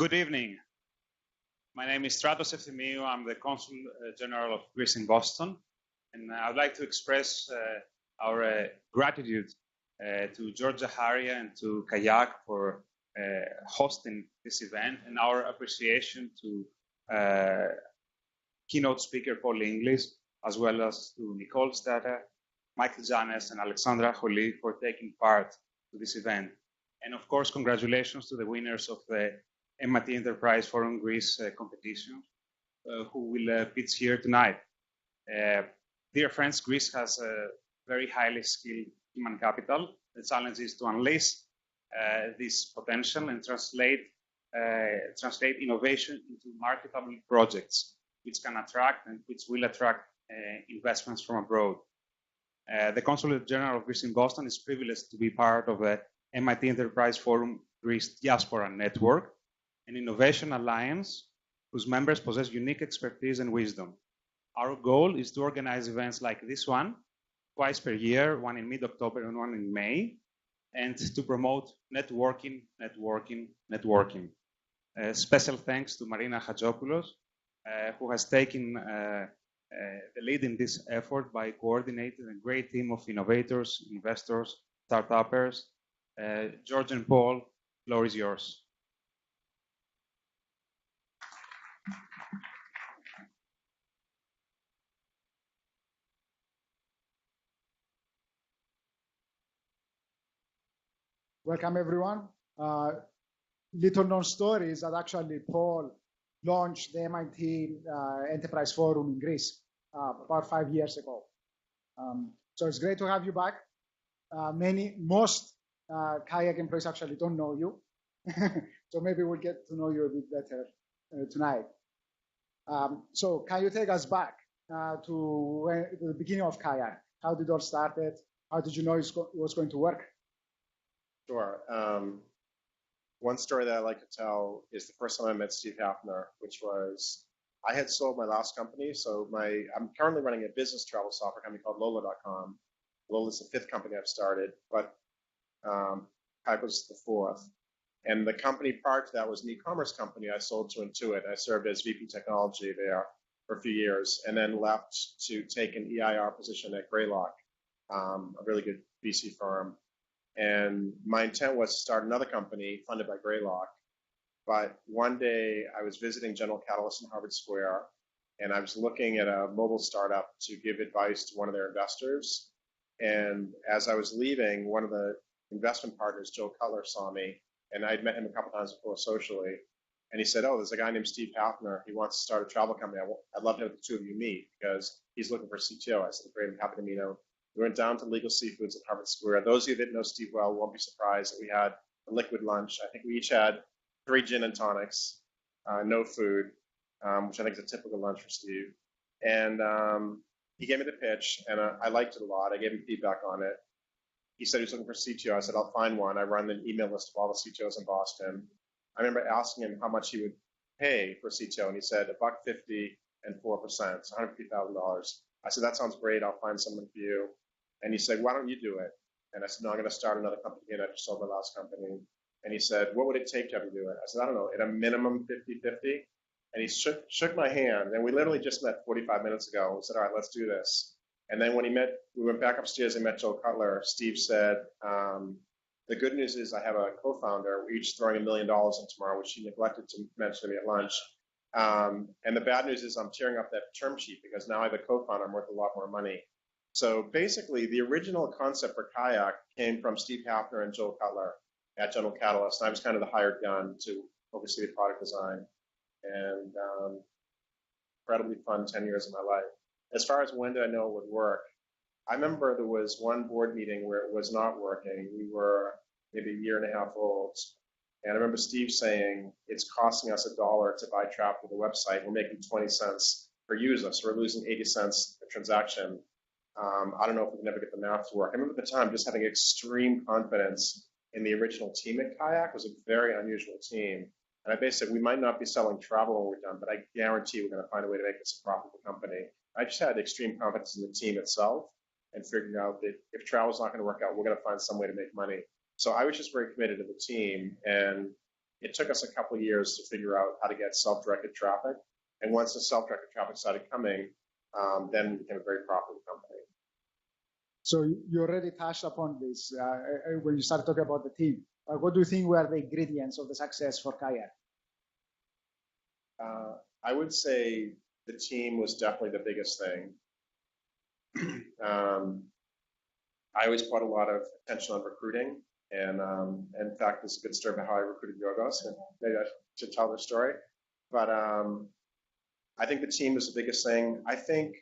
Good evening. My name is Stratos Efthimiou. I'm the Consul General of Greece in Boston, and I'd like to express our gratitude to Georgia Haria and to KAYAK for hosting this event, and our appreciation to keynote speaker Paul English, as well as to Nicole Stata, Michael Janes, and Alexandra Holi for taking part to this event. And of course, congratulations to the winners of the MIT Enterprise Forum Greece competition, who will pitch here tonight. Dear friends, Greece has a very highly skilled human capital. The challenge is to unleash this potential and translate innovation into marketable projects, which can attract and which will attract investments from abroad. The Consulate General of Greece in Boston is privileged to be part of the MIT Enterprise Forum Greece Diaspora network, an innovation alliance whose members possess unique expertise and wisdom. Our goal is to organize events like this one, twice per year, one in mid-October and one in May, and to promote networking. Special thanks to Marina Hadjopoulos, who has taken the lead in this effort by coordinating a great team of innovators, investors, startuppers. George and Paul, floor is yours. Welcome, everyone. Little known story is that actually Paul launched the MIT Enterprise Forum in Greece about 5 years ago. So it's great to have you back. Most KAYAK employees actually don't know you. So maybe we'll get to know you a bit better tonight. So can you take us back to the beginning of KAYAK? How did it all started? How did you know it was going to work? Sure. One story that I like to tell is the first time I met Steve Hafner, which was I had sold my last company. So I'm currently running a business travel software company called Lola.com. Lola is the 5th company I've started, but KAYAK was the 4th. And the company prior to that was an e-commerce company I sold to Intuit. I served as VP Technology there for a few years, and then left to take an EIR position at Greylock, a really good VC firm. And my intent was to start another company funded by Greylock. But one day I was visiting General Catalyst in Harvard Square, and I was looking at a mobile startup to give advice to one of their investors. And as I was leaving, one of the investment partners, Joe Cutler, saw me, and I'd met him a couple times before socially. And he said, "Oh, there's a guy named Steve Hafner. He wants to start a travel company. I'd love to have the two of you meet because he's looking for a CTO." I said, "Great, I'm happy to meet him." We went down to Legal Seafoods at Harvard Square. Those of you that know Steve well won't be surprised that we had a liquid lunch. I think we each had 3 gin and tonics, no food, which I think is a typical lunch for Steve. And he gave me the pitch, and I liked it a lot. I gave him feedback on it. He said he was looking for a CTO. I said, "I'll find one." I run an email list of all the CTOs in Boston. I remember asking him how much he would pay for a CTO, and he said $150 and 4%, so $150,000. I said, "That sounds great. I'll find someone for you." And he said, "Why don't you do it?" And I said, "No, I'm going to start another company again. I just sold my last company." And he said, "What would it take to have you do it?" I said, "I don't know, at a minimum 50-50. And he shook my hand. And we literally just met 45 minutes ago. We said, "All right, let's do this." And then when we went back upstairs and met Joe Cutler. Steve said, "The good news is I have a co-founder. We're each throwing $1 million in tomorrow," which he neglected to mention to me at lunch. And the bad news is I'm tearing up that term sheet because now I have a co-founder. I'm worth a lot more money. So basically, the original concept for KAYAK came from Steve Hafner and Joel Cutler at General Catalyst. I was kind of the hired gun to oversee the product design. And incredibly fun 10 years of my life. As far as when did I know it would work, I remember there was one board meeting where it was not working. We were maybe a year and a half old. And I remember Steve saying, "It's costing us $1 to buy traffic to the website. We're making 20 cents per user. So we're losing 80 cents a transaction. I don't know if we can ever get the math to work." I remember at the time just having extreme confidence in the original team at KAYAK. It was a very unusual team. And I basically said, "We might not be selling travel when we're done, but I guarantee we're going to find a way to make this a profitable company." I just had extreme confidence in the team itself and figuring out that if travel's not going to work out, we're going to find some way to make money. So I was just very committed to the team. And It took us a couple of years to figure out how to get self-directed traffic. And once the self-directed traffic started coming, then we became a very profitable company. So you already touched upon this when you started talking about the team. What do you think were the ingredients of the success for KAYAK? I would say the team was definitely the biggest thing. I always put a lot of attention on recruiting, and in fact, it's a good story about how I recruited Yorgos, and maybe I should tell the story. But I think the team was the biggest thing. I think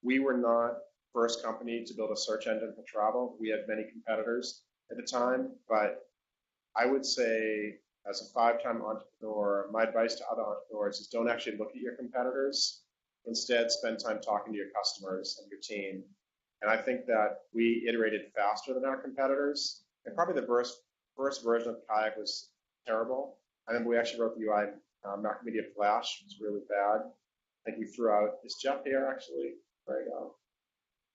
we were not first company to build a search engine for travel. We had many competitors at the time, but I would say as a 5-time entrepreneur, my advice to other entrepreneurs is don't actually look at your competitors. Instead, spend time talking to your customers and your team. And I think that we iterated faster than our competitors. And probably the first version of KAYAK was terrible. I remember we actually wrote the UI Mac Media Flash. It was really bad. I think we threw out, is Jeff here actually? There you go.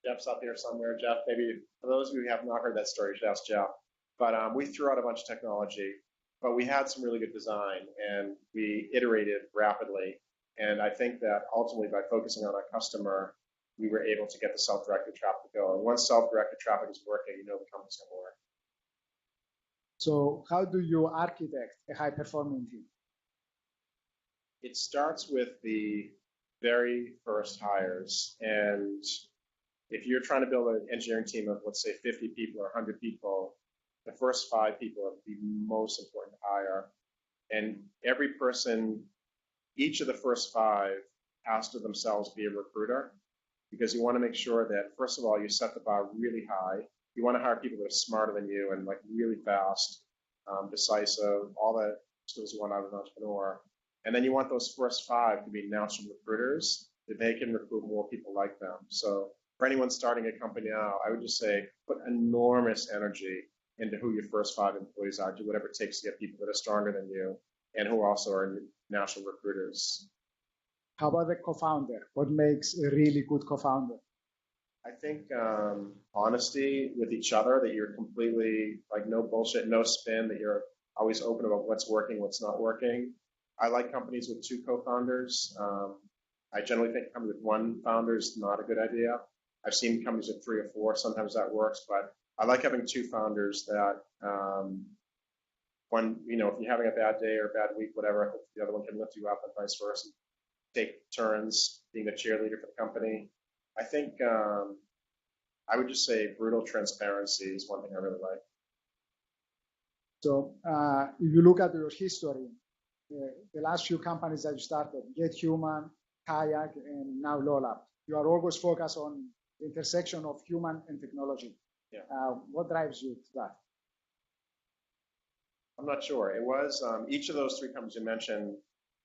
Jeff's up here somewhere. Jeff, maybe for those of you who have not heard that story, you should ask Jeff. But we threw out a bunch of technology, but we had some really good design and we iterated rapidly. And I think that ultimately by focusing on our customer, we were able to get the self-directed traffic to go. And once self-directed traffic is working, you know the company's going to work. So how do you architect a high-performing team? It starts with the very first hires. And if you're trying to build an engineering team of, let's say, 50 people or 100 people, the first 5 people are the most important to hire. And every person, each of the first 5 has to themselves be a recruiter, because you want to make sure that, first of all, you set the bar really high. You want to hire people that are smarter than you and like really fast, decisive, all the skills you want out of an entrepreneur. And then you want those first 5 to be natural recruiters, that they can recruit more people like them. So for anyone starting a company now, I would just say put enormous energy into who your first 5 employees are. Do whatever it takes to get people that are stronger than you and who also are natural recruiters. How about the co-founder? What makes a really good co-founder? I think honesty with each other, that you're completely like no bullshit, no spin, that you're always open about what's working, what's not working. I like companies with 2 co-founders. I generally think a company with 1 founder is not a good idea. I've seen companies with 3 or 4. Sometimes that works, but I like having 2 founders that one, you know, if you're having a bad day or a bad week, whatever, the other one can lift you up and vice versa. Take turns being the cheerleader for the company. I think I would just say brutal transparency is one thing I really like. So if you look at your history, the last few companies that you started, GetHuman, KAYAK, and now Lolab, you are always focused on the intersection of human and technology. Yeah. What drives you to that? I'm not sure. It was each of those 3 companies you mentioned,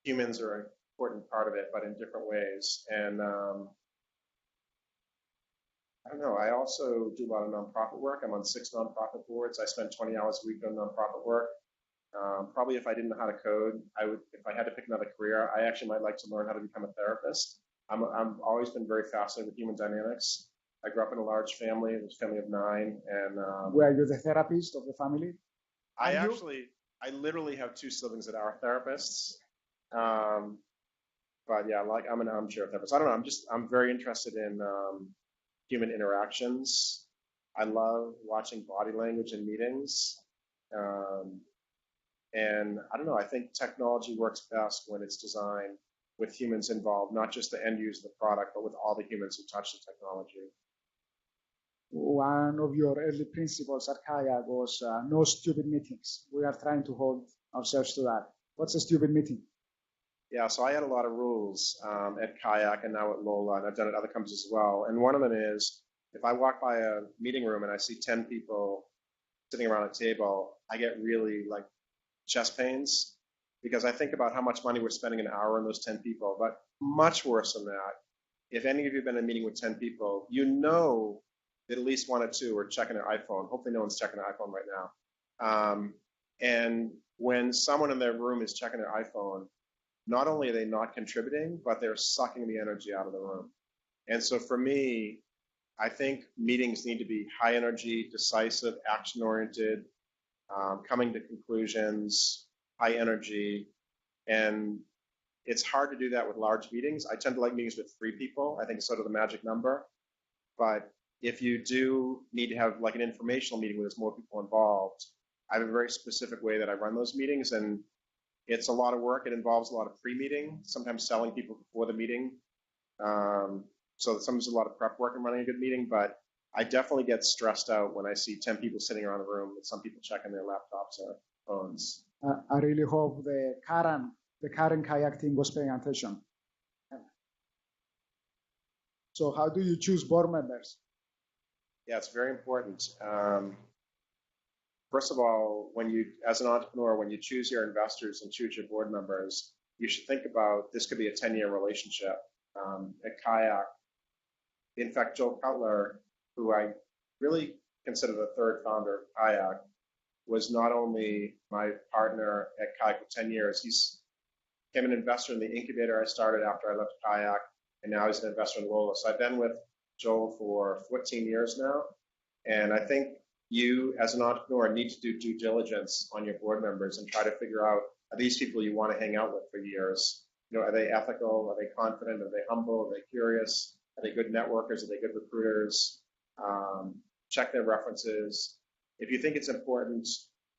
humans are an important part of it, but in different ways. And I don't know. I also do a lot of nonprofit work. I'm on 6 nonprofit boards. I spend 20 hours a week on nonprofit work. Probably if I didn't know how to code, I would. If I had to pick another career, I actually might like to learn how to become a therapist. I've always been very fascinated with human dynamics. I grew up in a large family. It was a family of 9, and were you the therapist of the family? I literally have 2 siblings that are therapists. But yeah, like I'm an armchair therapist. I don't know. I'm very interested in human interactions. I love watching body language in meetings. And I don't know, I think technology works best when it's designed with humans involved, not just the end user of the product, but with all the humans who touch the technology. One of your early principles at KAYAK was no stupid meetings. We are trying to hold ourselves to that. What's a stupid meeting? Yeah, so I had a lot of rules at KAYAK and now at Lola, and I've done it at other companies as well. And one of them is, if I walk by a meeting room and I see 10 people sitting around a table, I get really like chest pains, because I think about how much money we're spending an hour on those 10 people. But much worse than that, if any of you have been in a meeting with 10 people, you know that at least 1 or 2 are checking their iPhone. Hopefully no one's checking their iPhone right now. And when someone in their room is checking their iPhone, not only are they not contributing, but they're sucking the energy out of the room. And so for me, I think meetings need to be high energy, decisive, action-oriented, coming to conclusions. high energy, and it's hard to do that with large meetings. I tend to like meetings with 3 people. I think it's sort of the magic number. But if you do need to have like an informational meeting where there's more people involved, I have a very specific way that I run those meetings, and it's a lot of work. It involves a lot of pre-meeting, sometimes selling people before the meeting. So sometimes a lot of prep work in running a good meeting, but I definitely get stressed out when I see 10 people sitting around a room with some people checking their laptops or phones. I really hope the current KAYAK team was paying attention. So how do you choose board members? Yeah, it's very important. First of all, as an entrepreneur, when you choose your investors and choose your board members, you should think about this could be a 10-year relationship. At KAYAK, in fact, Joe Cutler, who I really consider the third founder of KAYAK, was not only my partner at KAYAK for 10 years, he's became an investor in the incubator I started after I left KAYAK, and now he's an investor in Lola. So I've been with Joel for 14 years now, and I think you, as an entrepreneur, need to do due diligence on your board members and try to figure out, are these people you want to hang out with for years? Are they ethical? Are they confident? Are they humble? Are they curious? Are they good networkers? Are they good recruiters? Check their references. If you think it's important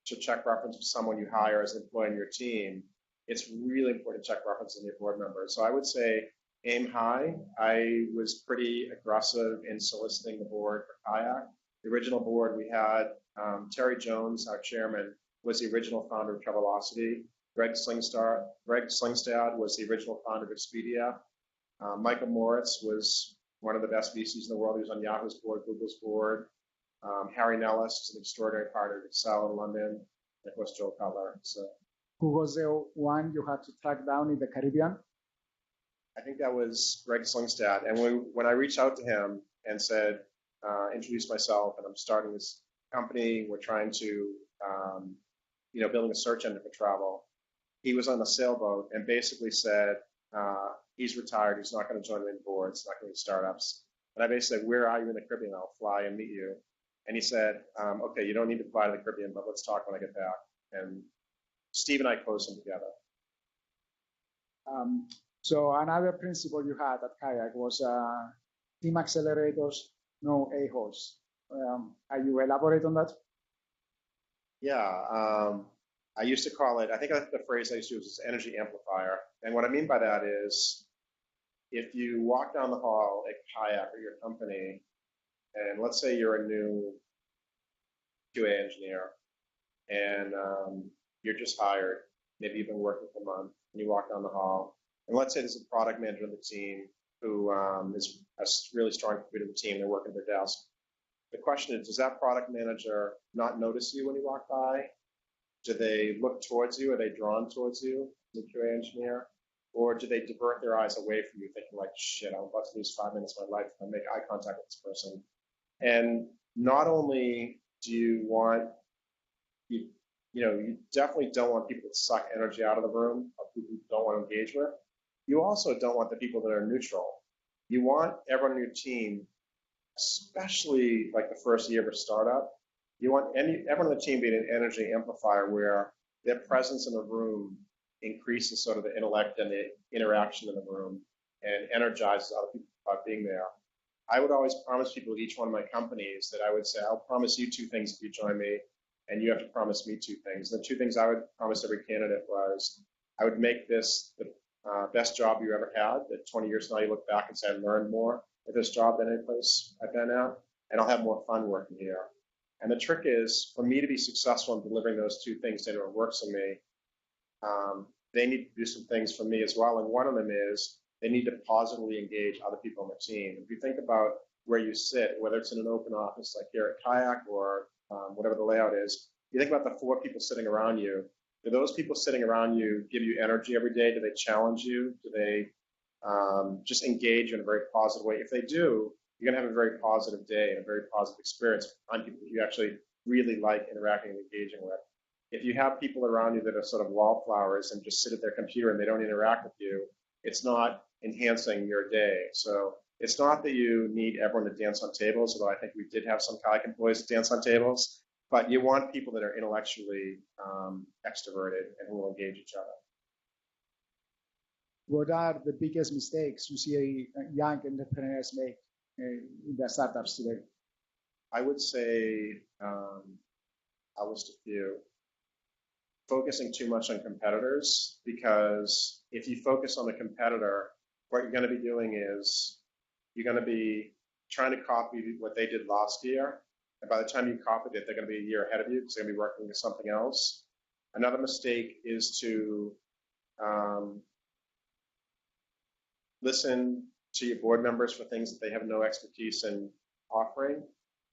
to check reference with someone you hire as an employee on your team, it's really important to check references in your board members. So I would say aim high. I was pretty aggressive in soliciting the board for KAYAK. The original board we had, Terry Jones, our chairman, was the original founder of Travelocity. Greg Slingstad was the original founder of Expedia. Michael Moritz was one of the best VCs in the world. He was on Yahoo's board, Google's board. Harry Nellis is an extraordinary partner at Excel in London. And of course, Joe Cutler. So, who was the one you had to track down in the Caribbean? I think that was Greg Slingstad. And when I reached out to him and said, introduce myself, and I'm starting this company, we're trying to, building a search engine for travel. He was on a sailboat and basically said, he's retired, he's not going to join any boards, not going to startups. And I basically said, where are you in the Caribbean? I'll fly and meet you. And he said, okay, you don't need to fly to the Caribbean, but let's talk when I get back. And Steve and I closed them together. So another principle you had at KAYAK was team accelerators, no a-holes. Can you elaborate on that? Yeah, I used to call it, I think the phrase I used to use is energy amplifier. And what I mean by that is, if you walk down the hall at KAYAK or your company, and let's say you're a new QA engineer, and you're just hired, maybe you've been working for a month, and you walk down the hall, and let's say there's a product manager on the team who is a really strong contributor to the team, they're working at their desk. The question is, does that product manager not notice you when you walk by? Do they look towards you? Are they drawn towards you, the QA engineer? Or do they divert their eyes away from you, thinking like, shit, I'm about to lose 5 minutes of my life if I make eye contact with this person? And not only do you want, you definitely don't want people that suck energy out of the room, or people you don't want to engage with. You also don't want the people that are neutral. You want everyone on your team, especially like the first year of a startup, you want everyone on the team being an energy amplifier where their presence in the room increases sort of the intellect and the interaction in the room and energizes other people about being there. I would always promise people at each one of my companies that I would say, I'll promise you 2 things if you join me, and you have to promise me 2 things. And the 2 things I would promise every candidate was, I would make this the best job you ever had, that 20 years from now you look back and say, I learned more at this job than any place I've been at, and I'll have more fun working here. And the trick is, for me to be successful in delivering those 2 things to anyone who works in me, they need to do some things for me as well. And one of them is, they need to positively engage other people on the team. If you think about where you sit, whether it's in an open office like here at KAYAK or whatever the layout is, you think about the 4 people sitting around you. Do those people sitting around you give you energy every day? Do they challenge you? Do they just engage in a very positive way? If they do, you're going to have a very positive day and a very positive experience on people that you actually really like interacting and engaging with. If you have people around you that are sort of wallflowers and just sit at their computer and they don't interact with you, it's not enhancing your day. So it's not that you need everyone to dance on tables, although I think we did have some KAYAK employees that dance on tables, but you want people that are intellectually extroverted and who will engage each other. What are the biggest mistakes you see young entrepreneurs make in their startups today? I would say, I'll list a few. Focusing too much on competitors, because if you focus on the competitor, what you're going to be doing is you're going to be trying to copy what they did last year. And by the time you copied it, they're going to be a year ahead of you because they're going to be working with something else. Another mistake is to listen to your board members for things that they have no expertise in offering.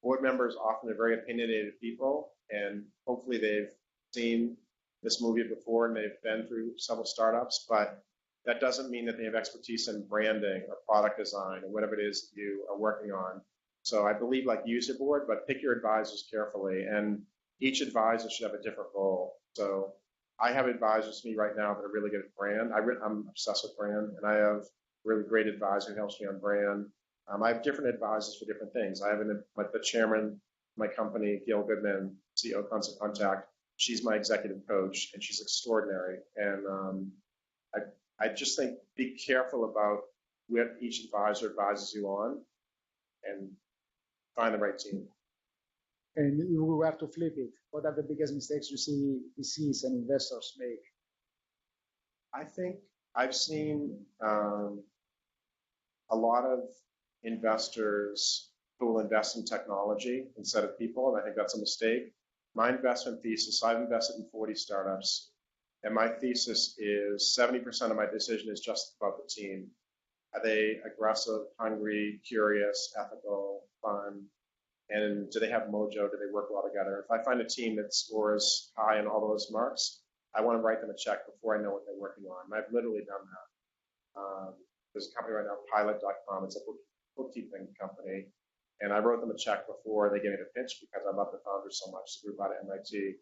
Board members often are very opinionated people, and hopefully they've seen this movie before and they've been through several startups, but that doesn't mean that they have expertise in branding or product design or whatever it is you are working on. So I believe, like, use your board, but pick your advisors carefully, and each advisor should have a different role. So I have advisors to me right now that are really good at brand. I'm obsessed with brand, and I have a really great advisor who helps me on brand. I have different advisors for different things. I have like the chairman of my company, Gail Goodman, CEO of Consulate. She's my executive coach, and she's extraordinary. And I just think be careful about what each advisor advises you on, and find the right team. And you will have to flip it. What are the biggest mistakes you see VCs and investors make? I think I've seen a lot of investors who will invest in technology instead of people, and I think that's a mistake. My investment thesis, I've invested in 40 startups, and my thesis is 70% of my decision is just about the team. Are they aggressive, hungry, curious, ethical, fun? And do they have mojo? Do they work well together? If I find a team that scores high on all those marks, I want to write them a check before I know what they're working on. And I've literally done that. There's a company right now, Pilot.com. It's a bookkeeping company. And I wrote them a check before they gave me the pitch because I love the founders so much. The group out at MIT,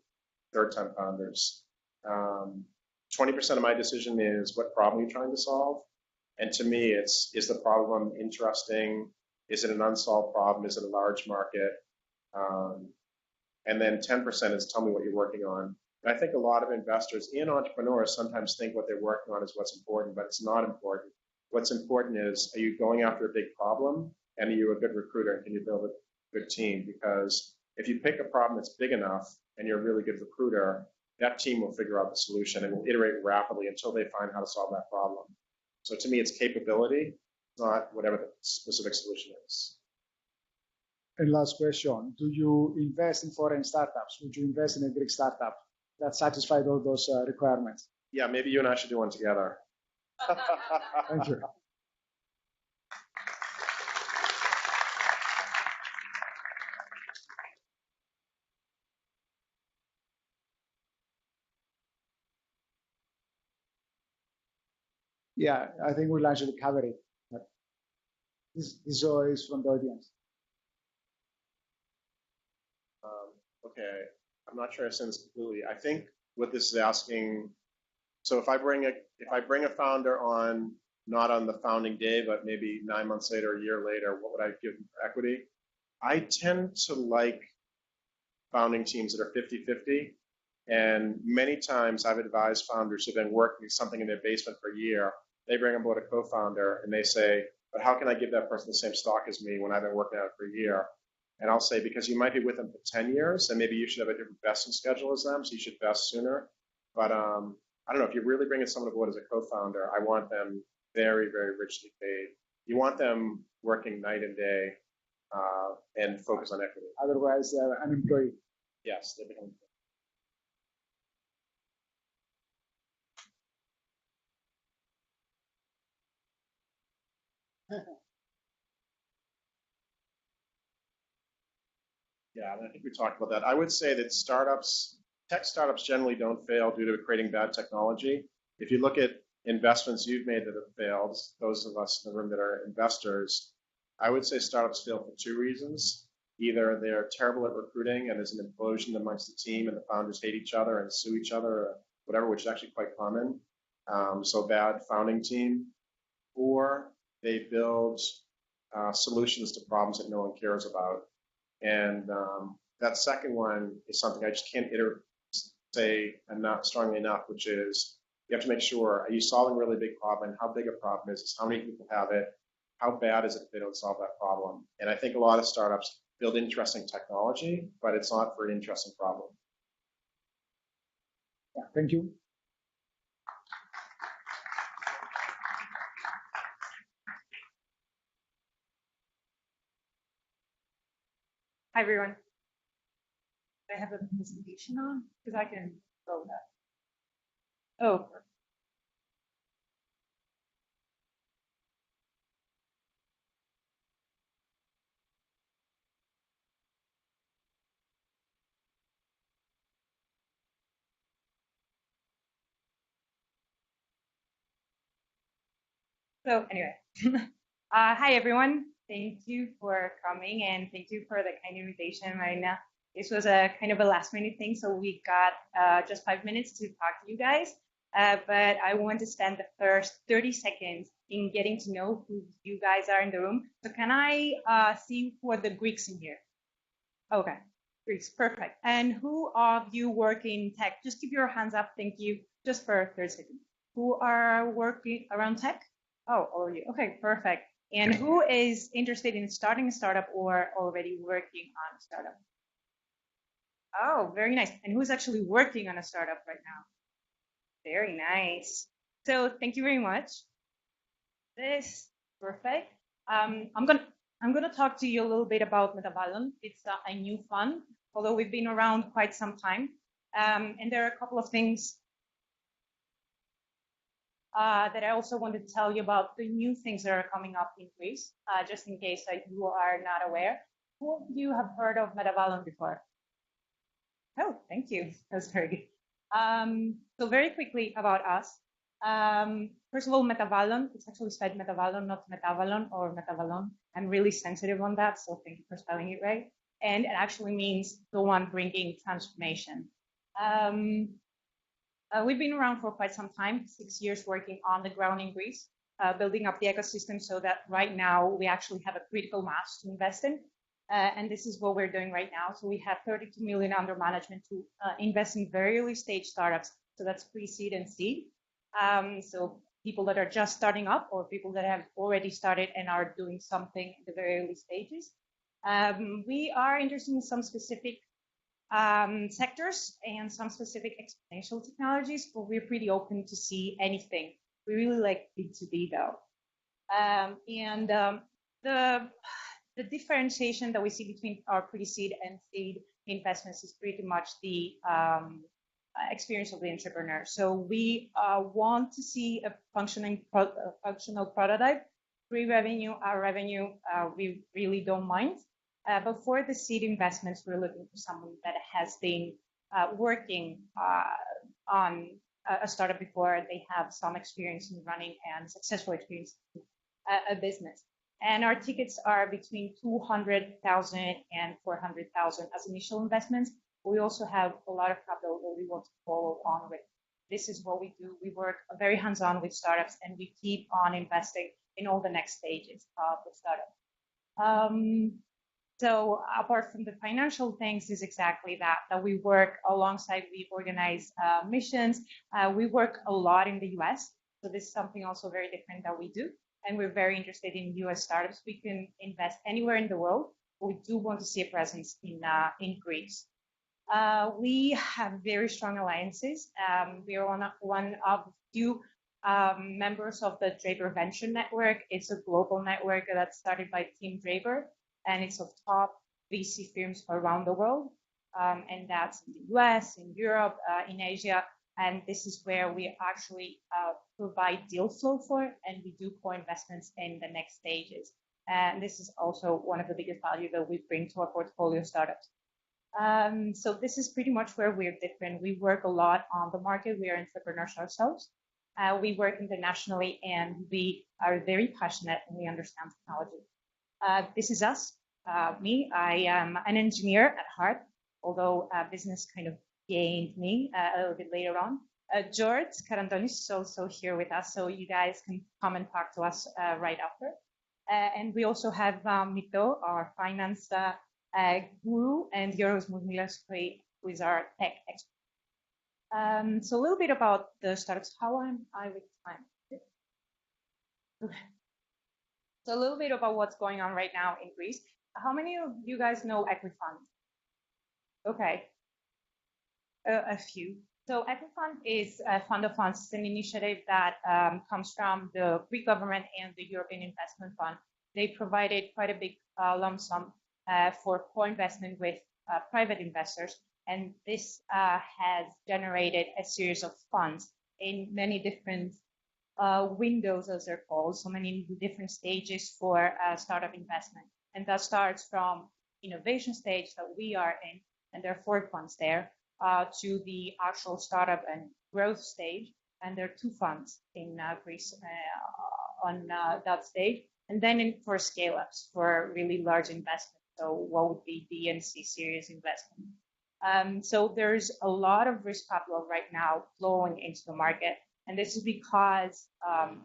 third-time founders. 20% of my decision is what problem you're trying to solve. And to me, is the problem interesting? Is it an unsolved problem? Is it a large market? And then 10% is tell me what you're working on. And I think a lot of investors and entrepreneurs sometimes think what they're working on is what's important, but it's not important. What's important is, are you going after a big problem? And are you a good recruiter? And can you build a good team? Because if you pick a problem that's big enough and you're a really good recruiter, that team will figure out the solution and will iterate rapidly until they find how to solve that problem. So to me, it's capability, not whatever the specific solution is. And last question, do you invest in foreign startups? Would you invest in a Greek startup that satisfied all those requirements? Yeah, maybe you and I should do one together. Thank you. Yeah, I think we'll actually cover it. This is from the audience. Okay, I'm not sure I understand this completely. I think what this is asking, so if I bring a founder on, not on the founding day, but maybe 9 months later, a year later, what would I give them for equity? I tend to like founding teams that are 50-50. And many times I've advised founders who've been working something in their basement for a year. They bring aboard a co-founder and they say, but how can I give that person the same stock as me when I've been working on it for a year? And I'll say, because you might be with them for 10 years and maybe you should have a different vesting schedule as them, so you should vest sooner. But I don't know, if you're really bringing someone aboard as a co-founder, I want them very, very richly paid. You want them working night and day and focus on equity. Otherwise, an employee. Yes, they become. Yeah, and I think we talked about that. I would say that tech startups generally don't fail due to creating bad technology. If you look at investments you've made that have failed, those of us in the room that are investors, I would say startups fail for two reasons. Either they're terrible at recruiting and there's an implosion amongst the team and the founders hate each other and sue each other or whatever, which is actually quite common. So bad founding team. Or they build solutions to problems that no one cares about. And That second one is something I just can't say enough strongly enough, which is you have to make sure, are you solving a really big problem? And how big a problem is how many people have it? How bad is it if they don't solve that problem? And I think a lot of startups build interesting technology, but it's not for an interesting problem. Yeah, thank you. Hi, everyone. I have a presentation on because I can go that. Oh, perfect. So anyway, hi everyone. Thank you for coming and thank you for the kind invitation, Marina. This was a kind of a last minute thing, so we got just 5 minutes to talk to you guys. But I want to spend the first 30 seconds in getting to know who you guys are in the room. So can I see who are the Greeks in here? Okay, Greeks, perfect. And who of you work in tech? Just keep your hands up, thank you, just for 30 seconds. Who are working around tech? Oh, all of you. Okay, perfect. And who is interested in starting a startup or already working on a startup? Oh, very nice. And who's actually working on a startup right now? Very nice. So thank you very much. This perfect. I'm gonna talk to you a little bit about Metavalon. It's a new fund, although we've been around quite some time. And there are a couple of things that I also wanted to tell you about the new things that are coming up in Greece, just in case that you are not aware. Who of you have heard of Metavalon before? Oh, thank you. That's very good. So very quickly about us. First of all, Metavalon, it's actually spelled Metavalon, not Metavalon or Metavalon. I'm really sensitive on that, so thank you for spelling it right. And it actually means the one bringing transformation. We've been around for quite some time, 6 years working on the ground in Greece, building up the ecosystem so that right now we actually have a critical mass to invest in. And this is what we're doing right now. So we have 32 million under management to invest in very early stage startups. So that's pre-seed and seed. So people that are just starting up or people that have already started and are doing something in the very early stages. We are interested in some specific sectors and some specific exponential technologies, but we're pretty open to see anything. We really like B2B though. The differentiation that we see between our pre-seed and seed investments is pretty much the experience of the entrepreneur. So we want to see a functional prototype. Pre-revenue, our revenue, we really don't mind. But for the seed investments, we're looking for someone that has been working on a startup before. They have some experience in running and successful experience in a business. And our tickets are between 200,000 and 400,000 as initial investments. We also have a lot of capital that we want to follow on with. This is what we do. We work very hands-on with startups, and we keep on investing in all the next stages of the startup. So apart from the financial things is exactly that we work alongside, we organize missions. We work a lot in the US. So this is something also very different that we do. And we're very interested in US startups. We can invest anywhere in the world, but we do want to see a presence in Greece. We have very strong alliances. We are one of few members of the Draper Venture Network. It's a global network that's started by Team Draper, and it's of top VC firms around the world. And that's in the US, in Europe, in Asia. And this is where we actually provide deal flow for, and we do co-investments in the next stages. And this is also one of the biggest value that we bring to our portfolio startups. So this is pretty much where we're different. We work a lot on the market. We are entrepreneurs ourselves. We work internationally, and we are very passionate, and we understand technology. This is us, me. I am an engineer at heart, although business kind of gained me a little bit later on. George Karantonis is also here with us, so you guys can come and talk to us right after. And we also have Mito, our finance guru, and Yoros Muzmilaski, who is our tech expert. So a little bit about the startups. How am I with time? Okay. So a little bit about what's going on right now in Greece. How many of you guys know Equifund? Okay, a few. So Equifund is a fund of funds. It's an initiative that comes from the Greek government and the European Investment Fund. They provided quite a big lump sum for co-investment with private investors. And this has generated a series of funds in many different windows, as they're called, so many different stages for startup investment. And that starts from innovation stage that we are in, and there are 4 funds there, to the actual startup and growth stage. And there are 2 funds in Greece on that stage. And then for scale-ups, for really large investment. So what would be B and C series investment? So there's a lot of risk capital right now flowing into the market. And this is because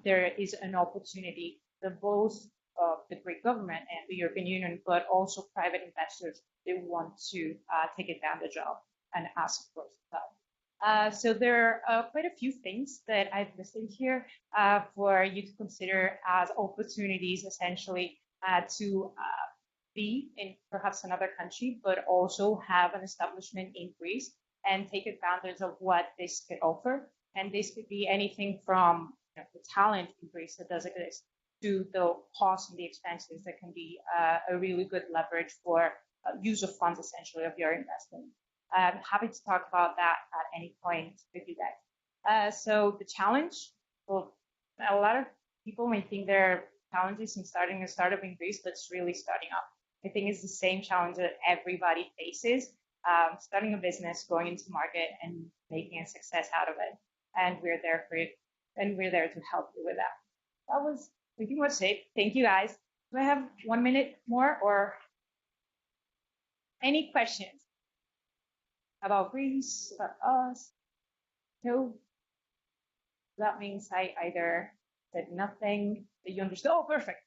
there is an opportunity that both the Greek government and the European Union, but also private investors, they want to take advantage of and ask for that. So there are quite a few things that I've listed here for you to consider as opportunities, essentially, to be in perhaps another country, but also have an establishment in Greece and take advantage of what this could offer. And this could be anything from the talent in Greece that does exist to the costs and the expenses that can be a really good leverage for use of funds, essentially, of your investment. I'm happy to talk about that at any point with you guys. So the challenge, well, a lot of people may think there are challenges in starting a startup in Greece, but it's really starting up. I think it's the same challenge that everybody faces, starting a business, going into market, and making a success out of it. And we're there for it, and we're there to help you with that. That was pretty much it. Thank you, guys. Do I have 1 minute more, or any questions about Greece, about us? No? That means I either said nothing that you understood. Oh, perfect.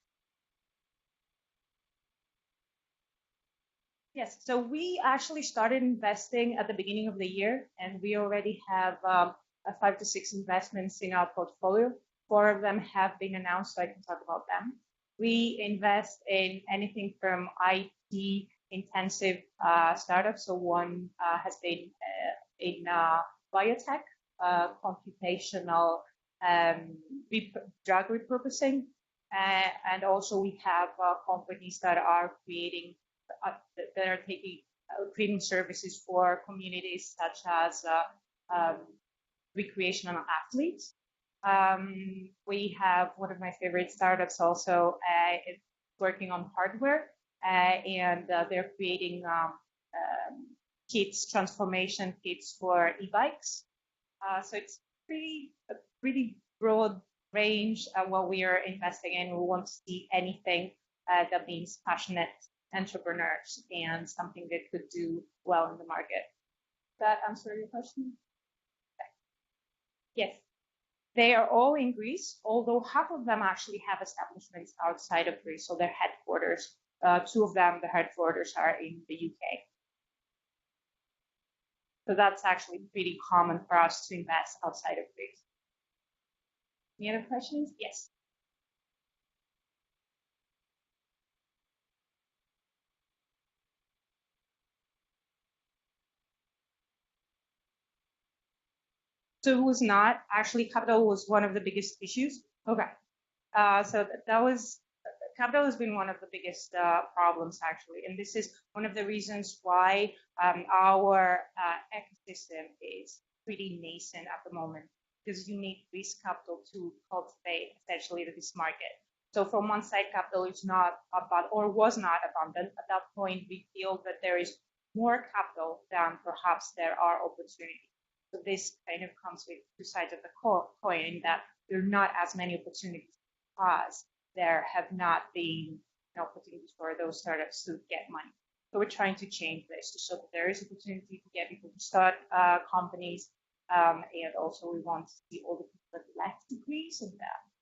Yes, so we actually started investing at the beginning of the year, and we already have 5 to 6 investments in our portfolio. 4 of them have been announced, so I can talk about them. We invest in anything from IT intensive startups. So one has been in biotech, computational drug repurposing, and also we have companies that are creating creating services for communities such as recreational athletes. We have one of my favorite startups also working on hardware, and they're creating kits, transformation kits for e-bikes. So it's a pretty broad range of what we are investing in. We want to see anything that means passionate entrepreneurs and something that could do well in the market. Does that answer your question? Okay. Yes. They are all in Greece, although half of them actually have establishments outside of Greece, so their headquarters. 2 of them, the headquarters are in the UK. So that's actually pretty common for us to invest outside of Greece. Any other questions? Yes. So it was not actually capital was one of the biggest issues. Okay, so that was capital has been one of the biggest problems actually, and this is one of the reasons why our ecosystem is pretty nascent at the moment, because you need risk capital to cultivate essentially this market. So from one side, capital is not abundant or was not abundant at that point. We feel that there is more capital than perhaps there are opportunities. So this kind of comes with 2 sides of the coin, that there are not as many opportunities as there have not been opportunities for those startups to get money. So we're trying to change this to show that there is opportunity to get people to start companies, and also we want to see all the people that left Greece, and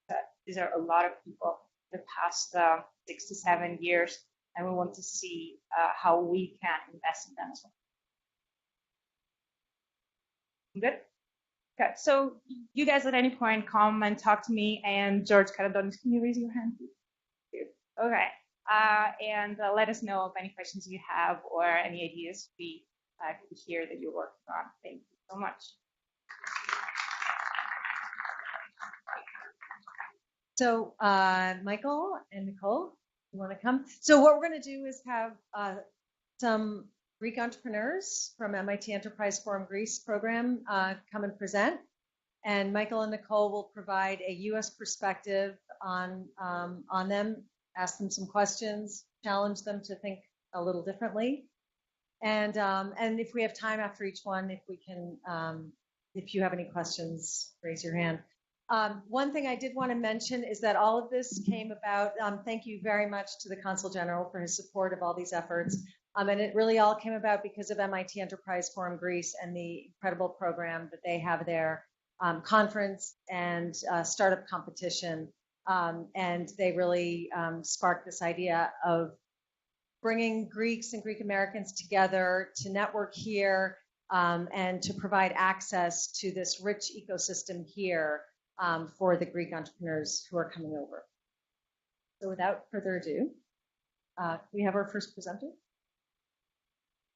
that these are a lot of people the past 6 to 7 years and we want to see how we can invest in them as well. Good? Okay, so you guys at any point come and talk to me and George Caradonis. Can you raise your hand, please? Okay, and let us know of any questions you have or any ideas we could hear that you're working on. Thank you so much. So Michael and Nicole, you want to come? So what we're going to do is have some Greek entrepreneurs from MIT Enterprise Forum Greece program come and present. And Michael and Nicole will provide a U.S. perspective on them, ask them some questions, challenge them to think a little differently. And if we have time after each one, if you have any questions, raise your hand. One thing I did want to mention is that all of this came about, thank you very much to the Consul General for his support of all these efforts. And it really all came about because of MIT Enterprise Forum Greece and the incredible program that they have there, conference and startup competition. And they really sparked this idea of bringing Greeks and Greek Americans together to network here and to provide access to this rich ecosystem here for the Greek entrepreneurs who are coming over. So without further ado, we have our first presenter.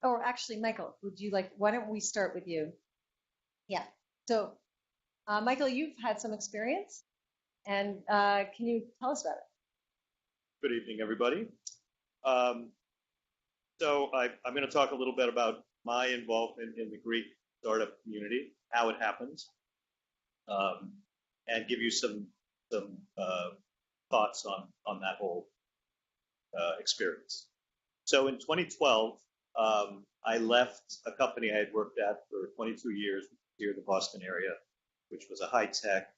Or actually, Michael, why don't we start with you? Yeah. So, Michael, you've had some experience, and can you tell us about it? Good evening, everybody. So I'm going to talk a little bit about my involvement in the Greek startup community, how it happens, and give you some thoughts on that whole experience. So in 2012, I left a company I had worked at for 22 years here in the Boston area, which was a high-tech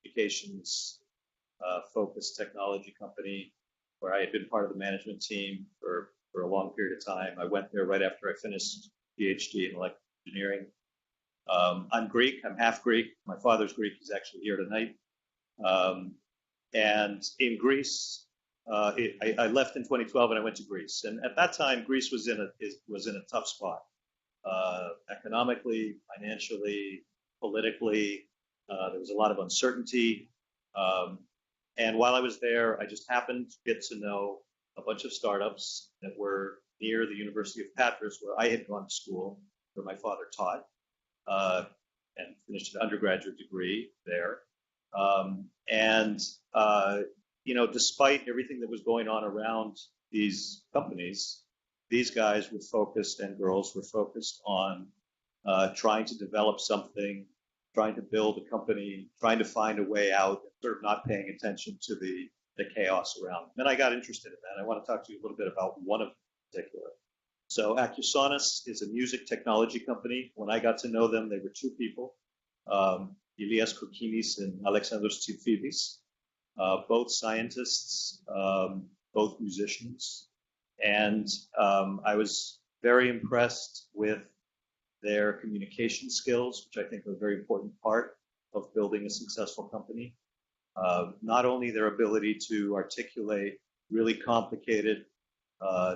communications focused technology company where I had been part of the management team for a long period of time. I went there right after I finished PhD in electrical engineering. I'm Greek. I'm half Greek. My father's Greek. He's actually here tonight. And in Greece, I left in 2012 and I went to Greece. And at that time, Greece was in a tough spot, economically, financially, politically. There was a lot of uncertainty. And while I was there, I just happened to get to know a bunch of startups that were near the University of Patras, where I had gone to school, where my father taught, and finished an undergraduate degree there. Despite everything that was going on around these companies, these guys were focused, and girls were focused on trying to develop something, trying to build a company, trying to find a way out, sort of not paying attention to the chaos around. Then I got interested in that. I want to talk to you a little bit about one of them in particular. So Acusonis is a music technology company. When I got to know them, they were two people, Ilias Kokinis and Alexandros Tsifidis, both scientists, both musicians. And I was very impressed with their communication skills, which I think are a very important part of building a successful company. Not only their ability to articulate really complicated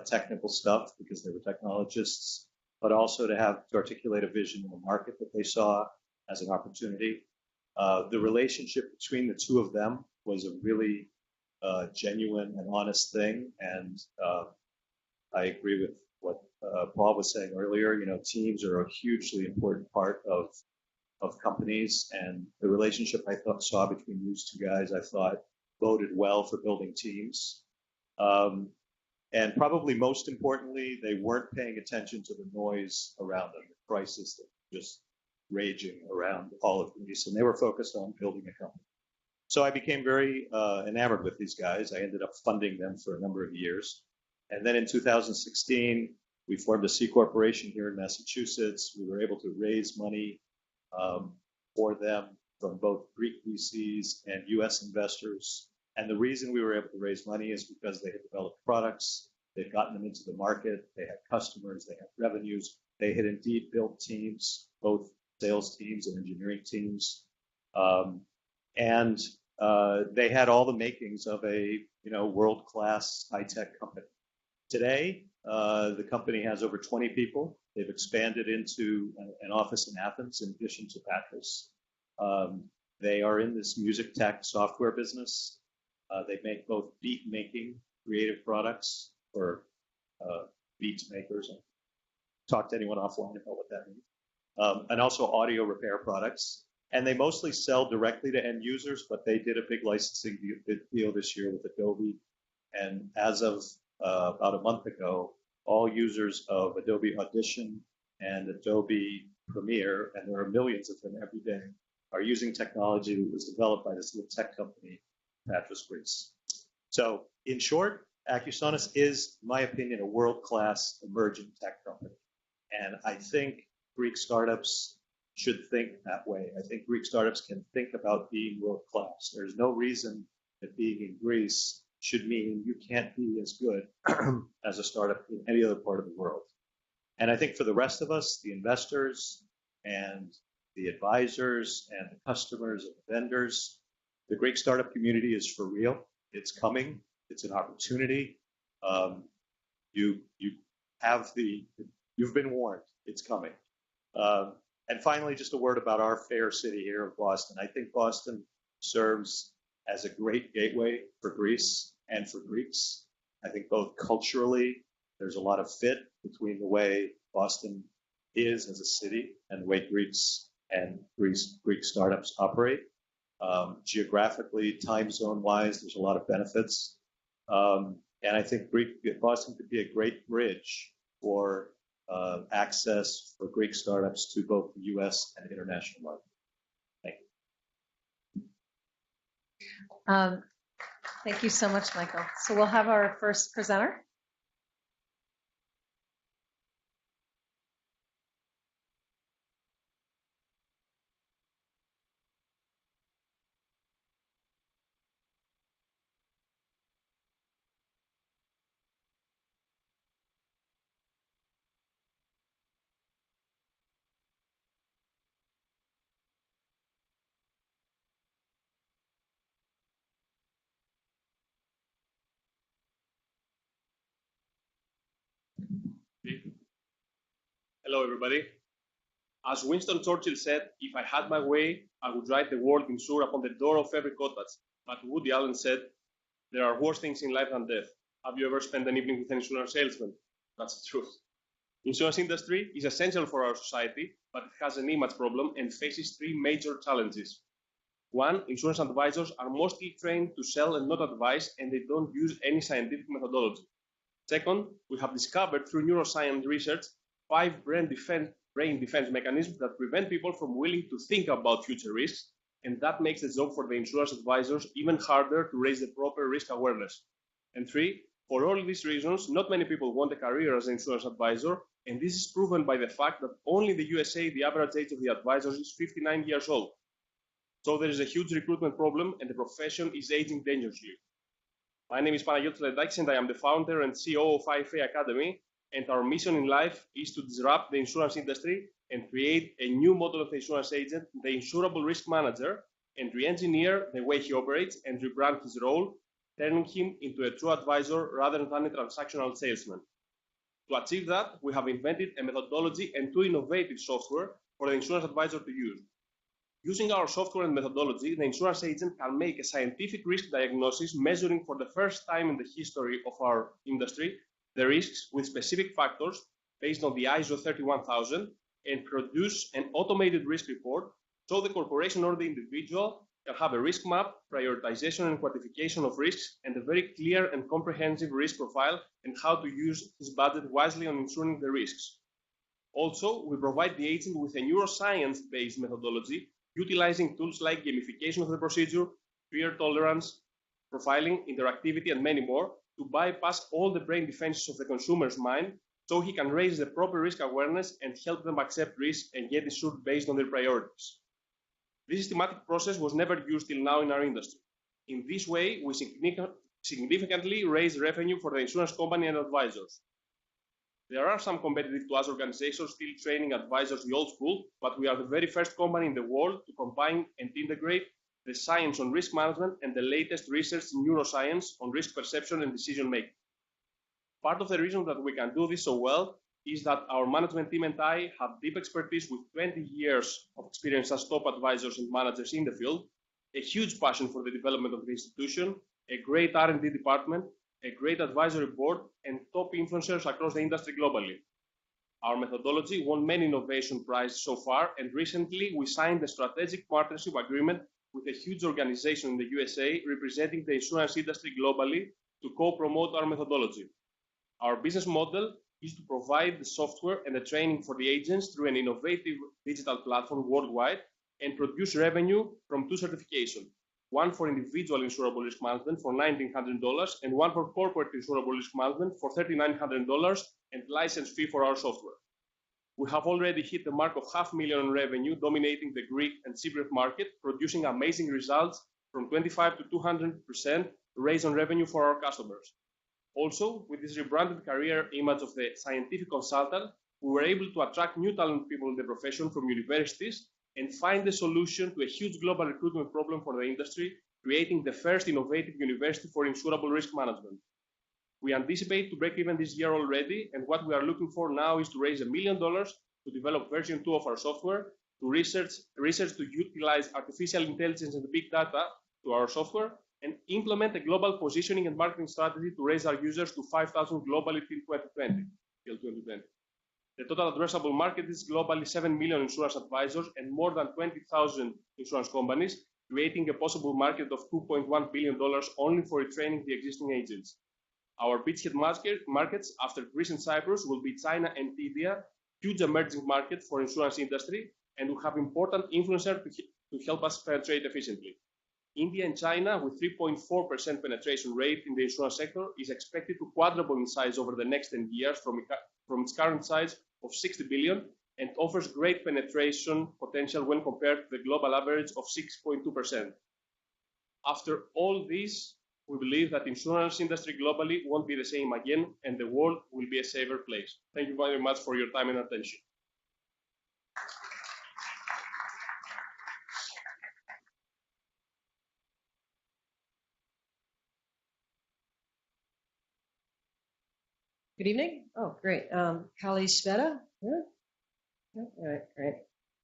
technical stuff, because they were technologists, but also to articulate a vision in the market that they saw as an opportunity. The relationship between the two of them was a really genuine and honest thing. And I agree with what Paul was saying earlier. Teams are a hugely important part of companies, and the relationship I saw between these two guys, I thought boded well for building teams. And probably most importantly, they weren't paying attention to the noise around them, the crisis that was just raging around all of Greece, and they were focused on building a company. So I became very enamored with these guys. I ended up funding them for a number of years. And then in 2016, we formed a C corporation here in Massachusetts. We were able to raise money for them from both Greek VCs and US investors. And the reason we were able to raise money is because they had developed products, they'd gotten them into the market, they had customers, they had revenues, they had indeed built teams, both sales teams and engineering teams. they had all the makings of a world-class high-tech company. Today, the company has over 20 people. They've expanded into an office in Athens in addition to Patras. They are in this music tech software business. They make both beat-making creative products for beat makers. Talk to anyone offline about what that means. And also audio repair products. And they mostly sell directly to end users, but they did a big licensing deal this year with Adobe. And as of about a month ago, all users of Adobe Audition and Adobe Premiere, and there are millions of them every day, are using technology that was developed by this little tech company, Patras, Greece. So in short, Acusonus is, in my opinion, a world-class emerging tech company. And I think Greek startups should think that way. I think Greek startups can think about being world-class. There's no reason that being in Greece should mean you can't be as good as a startup in any other part of the world. And I think for the rest of us, the investors and the advisors and the customers and the vendors, the Greek startup community is for real. It's coming. It's an opportunity. You've been warned. It's coming. And finally, just a word about our fair city here of Boston. I think Boston serves as a great gateway for Greece and for Greeks. I think both culturally, there's a lot of fit between the way Boston is as a city and the way Greeks and Greek startups operate. Geographically, time zone wise, there's a lot of benefits. And I think Boston could be a great bridge for access for Greek startups to both the U.S. and international market. Thank you. Thank you so much, Michael. So we'll have our first presenter. Hello, everybody. As Winston Churchill said, if I had my way, I would write the word insure upon the door of every cottage. But Woody Allen said, there are worse things in life than death. Have you ever spent an evening with an insurance salesman? That's the truth. Insurance industry is essential for our society, but it has an image problem and faces three major challenges. One, insurance advisors are mostly trained to sell and not advise, and they don't use any scientific methodology. Second, we have discovered through neuroscience research 5 brain defense mechanisms that prevent people from willing to think about future risks, and that makes the job for the insurance advisors even harder to raise the proper risk awareness. And 3, for all these reasons, not many people want a career as an insurance advisor, and this is proven by the fact that only in the USA, the average age of the advisors is 59 years old. So there is a huge recruitment problem, and the profession is aging dangerously. My name is Panagiotis Ledakis, and I am the founder and CEO of IFA Academy, and our mission in life is to disrupt the insurance industry and create a new model of the insurance agent, the insurable risk manager, and re-engineer the way he operates and rebrand his role, turning him into a true advisor rather than a transactional salesman. To achieve that, we have invented a methodology and 2 innovative software for the insurance advisor to use. Using our software and methodology, the insurance agent can make a scientific risk diagnosis measuring for the first time in the history of our industry the risks with specific factors based on the ISO 31000 and produce an automated risk report so the corporation or the individual can have a risk map, prioritization and quantification of risks, and a very clear and comprehensive risk profile and how to use his budget wisely on insuring the risks. Also, we provide the agent with a neuroscience-based methodology utilizing tools like gamification of the procedure, fear tolerance, profiling, interactivity, and many more to bypass all the brain defenses of the consumer's mind so he can raise the proper risk awareness and help them accept risk and get insured based on their priorities. This systematic process was never used till now in our industry. In this way, we significantly raise revenue for the insurance company and advisors. There are some competitive to us organizations still training advisors the old school, but we are the very first company in the world to combine and integrate the science on risk management, and the latest research in neuroscience on risk perception and decision making. Part of the reason that we can do this so well is that our management team and I have deep expertise with 20 years of experience as top advisors and managers in the field, a huge passion for the development of the institution, a great R&D department, a great advisory board, and top influencers across the industry globally. Our methodology won many innovation prizes so far, and recently we signed a strategic partnership agreement with a huge organization in the USA representing the insurance industry globally to co-promote our methodology. Our business model is to provide the software and the training for the agents through an innovative digital platform worldwide and produce revenue from two certifications, one for individual insurable risk management for $1,900 and one for corporate insurable risk management for $3,900 and license fee for our software. We have already hit the mark of $500,000 in revenue, dominating the Greek and Cypriot market, producing amazing results from 25 to 200% raise on revenue for our customers. Also, with this rebranded career image of the scientific consultant, we were able to attract new talented people in the profession from universities and find a solution to a huge global recruitment problem for the industry, creating the first innovative university for insurable risk management. We anticipate to break even this year already, and what we are looking for now is to raise $1 million to develop version 2 of our software, to research to utilize artificial intelligence and big data to our software, and implement a global positioning and marketing strategy to raise our users to 5,000 globally till 2020. The total addressable market is globally 7 million insurance advisors and more than 20,000 insurance companies, creating a possible market of $2.1 billion only for retraining the existing agents. Our beachhead markets after Greece and Cyprus will be China and India, huge emerging market for insurance industry, and we have important influencers to help us penetrate efficiently. India and China, with 3.4% penetration rate in the insurance sector, is expected to quadruple in size over the next 10 years from its current size of 60 billion and offers great penetration potential when compared to the global average of 6.2%. After all this, we believe that insurance industry globally won't be the same again and the world will be a safer place. Thank you very much for your time and attention. Good evening. Oh, great. Kali Sveta here? Yeah. All right, great.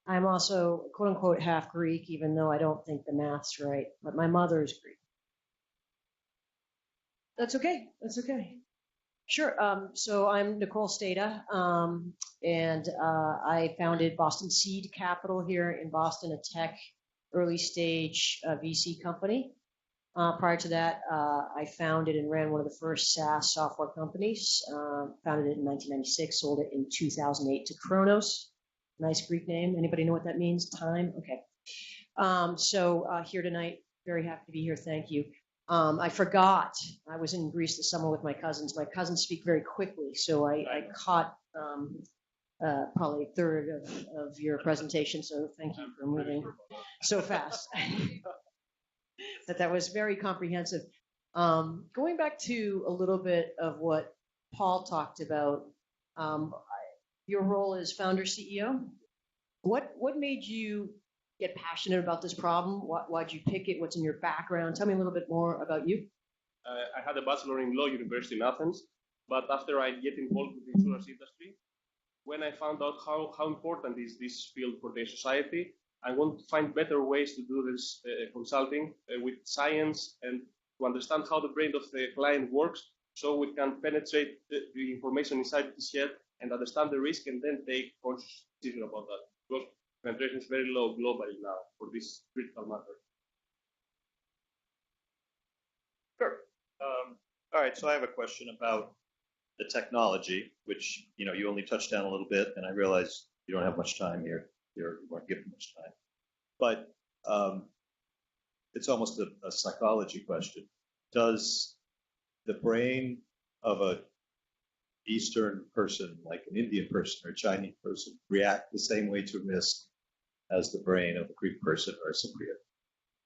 I'm also, quote unquote, half Greek, even though I don't think the math's right, but my mother is Greek. That's okay. That's okay. Sure. So I'm Nicole Stata, and I founded Boston Seed Capital here in Boston, a tech early stage VC company. Prior to that, I founded and ran one of the first SaaS software companies. Founded it in 1996, sold it in 2008 to Kronos. Nice Greek name. Anybody know what that means? Time? Okay. So here tonight, very happy to be here. Thank you. I forgot, I was in Greece this summer with my cousins. My cousins speak very quickly, so I caught probably a third of your presentation, so thank you for moving so fast. That was very comprehensive. Going back to a little bit of what Paul talked about, your role as founder CEO, what made you get passionate about this problem? Why'd you pick it? What's in your background? Tell me a little bit more about you. I had a bachelor in law university in Athens, but after I get involved with the insurance industry, when I found out how important is this field for the society, I want to find better ways to do this consulting with science and to understand how the brain of the client works so we can penetrate the information inside his head and understand the risk and then take conscious decision about that. Because penetration is very low globally now for this critical matter. Sure. All right, so I have a question about the technology, which you only touched on a little bit, and I realize you don't have much time here. You weren't given much time, but it's almost a psychology question. Does the brain of an Eastern person, like an Indian person or a Chinese person, react the same way to risk as the brain of a Greek person or a Cypriot?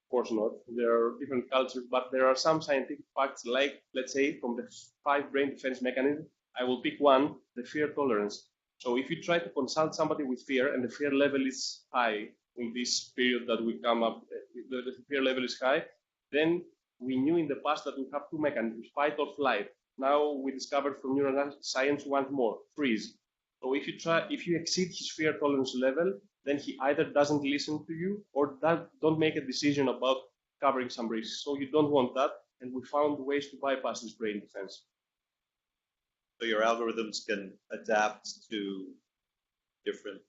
Of course not. There are different cultures, but there are some scientific facts, like, let's say, from the 5 brain defense mechanisms. I will pick one, the fear tolerance. So if you try to consult somebody with fear and the fear level is high, in this period that we come up, the fear level is high, then we knew in the past that we have two mechanisms, fight or flight. Now we discovered from neuroscience one more, freeze. So if you exceed his fear tolerance level, then he either doesn't listen to you or don't make a decision about covering some risks. So you don't want that, and we found ways to bypass this brain defense. So your algorithms can adapt to different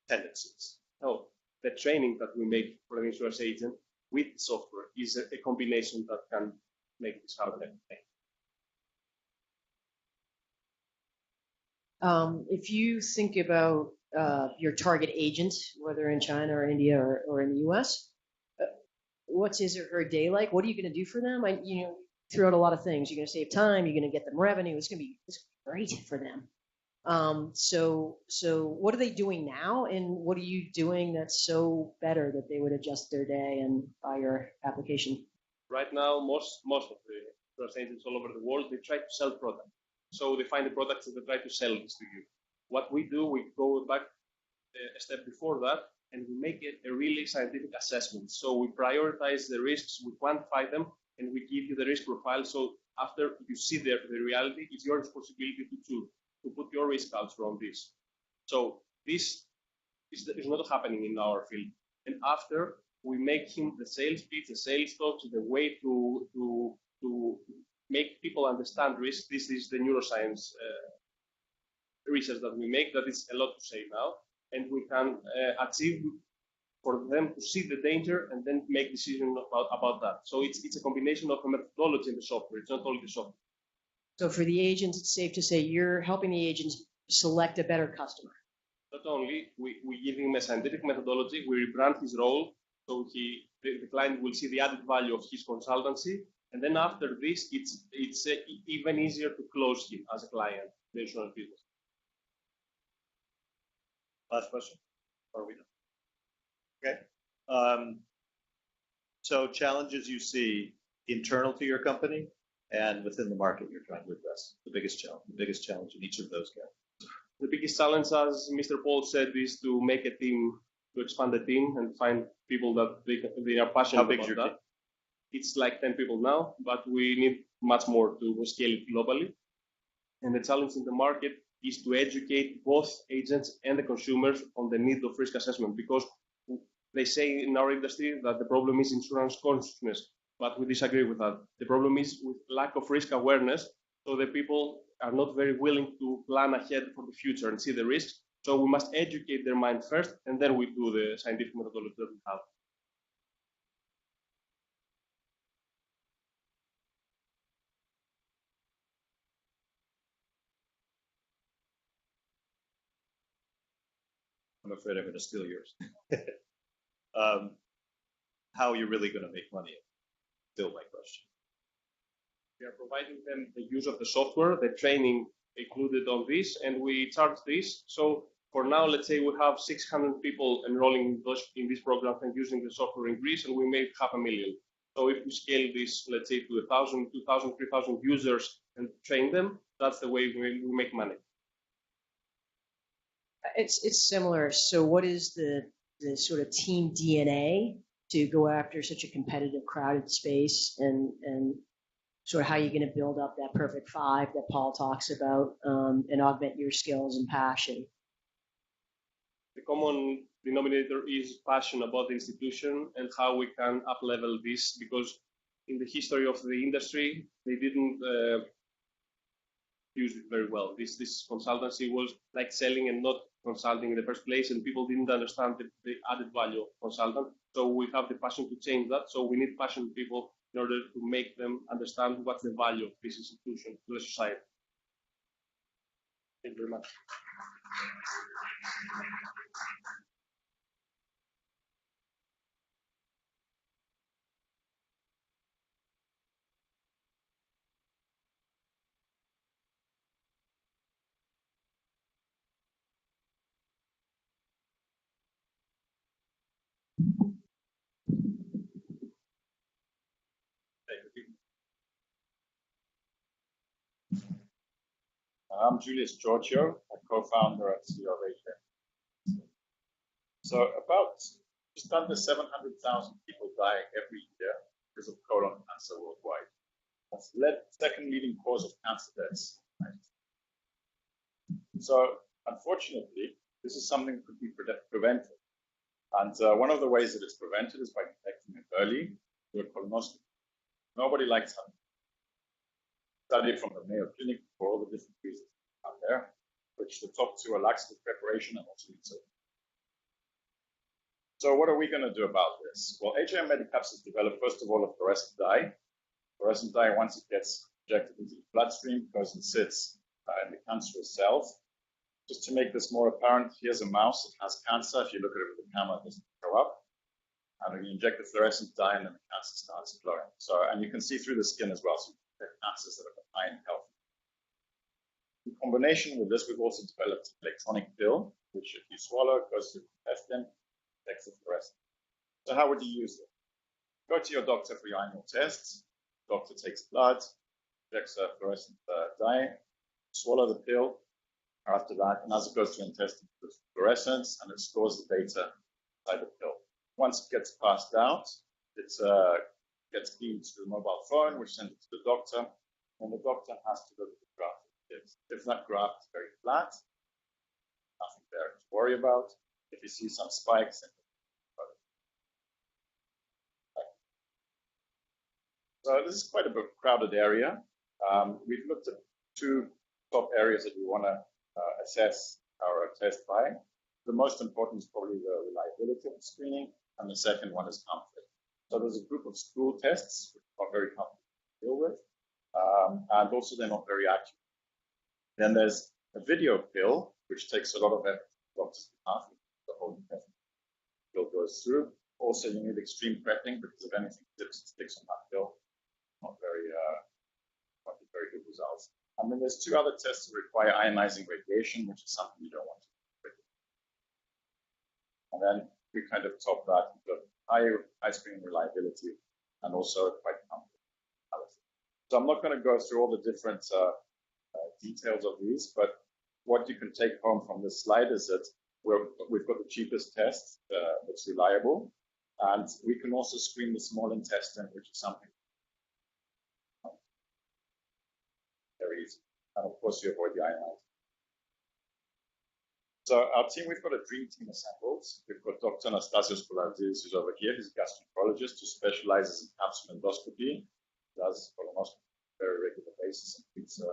tendencies. No, the training that we make for an insurance agent with software is a combination that can make this happen. If you think about your target agent, whether in China or India or in the US, what's his or her day like? What are you going to do for them? You threw out a lot of things. You're going to save time. You're going to get them revenue. It's going to be great for them. So what are they doing now, and what are you doing that's so better that they would adjust their day and buy your application? Right now, most of the insurance agents all over the world, they try to sell products. So they find the products and they try to sell this to you. What we do, we go back a step before that, and we make it a really scientific assessment. So we prioritize the risks, we quantify them, and we give you the risk profile. So after you see the reality, it's your responsibility to choose, to put your risk culture on this. So this is not happening in our field. And after, we make him the sales pitch, the sales talks, the way to make people understand risk. This is the neuroscience research that we make. That is a lot to say now, and we can achieve for them to see the danger and then make decisions about that. So it's a combination of a methodology in the software. It's not only the software. So for the agents, it's safe to say you're helping the agents select a better customer. Not only, we give him a scientific methodology, we rebrand his role, so the client will see the added value of his consultancy, and then after this, it's even easier to close him as a client, the insurance business. Last question? Or are we done? Okay. So challenges you see internal to your company and within the market you're trying to address. The biggest challenge in each of those categories. The biggest challenge, as Mr. Paul said, is to make a team, to expand the team and find people that they are passionate about that. Team? It's like 10 people now, but we need much more to scale it globally. And the challenge in the market is to educate both agents and the consumers on the need of risk assessment, because they say in our industry that the problem is insurance consciousness, but we disagree with that. The problem is with lack of risk awareness, so the people are not very willing to plan ahead for the future and see the risks. So we must educate their mind first, and then we do the scientific methodology that we have. I'm afraid I'm going to steal yours. How are you really going to make money? Still my question. We are providing them the use of the software, the training included on this, and we charge this. So for now, let's say we have 600 people enrolling in this program and using the software in Greece, and we make 500,000. So if we scale this, let's say, to 1,000, 2,000, 3,000 users and train them, that's the way we make money. It's similar. So what is the sort of team DNA to go after such a competitive, crowded space, and sort of how you're going to build up that perfect five that Paul talks about, and augment your skills and passion? The common denominator is passion about the institution and how we can up-level this, because in the history of the industry, they didn't use it very well. This consultancy was like selling and not consulting in the first place, and people didn't understand the added value of consultant. So we have the passion to change that. So we need passionate people in order to make them understand what's the value of this institution to the society. Thank you very much. I'm Julius Giorgio, a co-founder at CEO Racer. So about just under 700,000 people die every year because of colon cancer worldwide. That's the second leading cause of cancer deaths. Right? So unfortunately, this is something that could be prevented. And one of the ways that it's prevented is by detecting it early through a colonoscopy. Nobody likes having a study from the Mayo Clinic for all the different reasons out there, which the top two are laxative preparation and also insulin. So what are we going to do about this? Well, HIM Medicaps has developed, first of all, a fluorescent dye. Fluorescent dye, once it gets injected into the bloodstream, goes and sits in the cancerous cells. Just to make this more apparent, here's a mouse that has cancer. If you look at it with the camera, it doesn't go up. And you inject the fluorescent dye, and then the cancer starts glowing. So, and you can see through the skin as well. So you get cancers that are high in health. In combination with this, we've also developed an electronic pill, which if you swallow, it goes through the intestine, detects the fluorescent. So how would you use it? Go to your doctor for your annual tests. The doctor takes blood, injects a fluorescent dye, swallow the pill. After that, and as it goes through the intestine, it fluorescence, and it stores the data inside the pill. Once it gets passed out, it gets beamed to the mobile phone, which sends it to the doctor, and the doctor has to look at the graph. If that graph is very flat, nothing there to worry about. If you see some spikes, so this is quite a crowded area. We've looked at two top areas that we want to assess our test by. The most important is probably the reliability of the screening, and the second one is comfort. So there's a group of stool tests which are very comfortable to deal with, and also they're not very accurate. Then there's a video pill, which takes a lot of effort to the doctor's behalf. The whole pill goes through. Also, you need extreme prepping because if anything sticks on that pill, not very good results. And then there's two other tests that require ionizing radiation, which is something you don't want to do. And then we kind of top that with high screening reliability and also quite comfortable. So I'm not going to go through all the different details of these, but what you can take home from this slide is that we've got the cheapest test that's reliable, and we can also screen the small intestine, which is something very easy. And of course, you avoid the ionizing. So our team, we've got a dream team assembled. We've got Dr. Anastasios Koulardis, who's over here. He's a gastroenterologist who specializes in capsule endoscopy, does colonoscopy on a very regular basis and treats the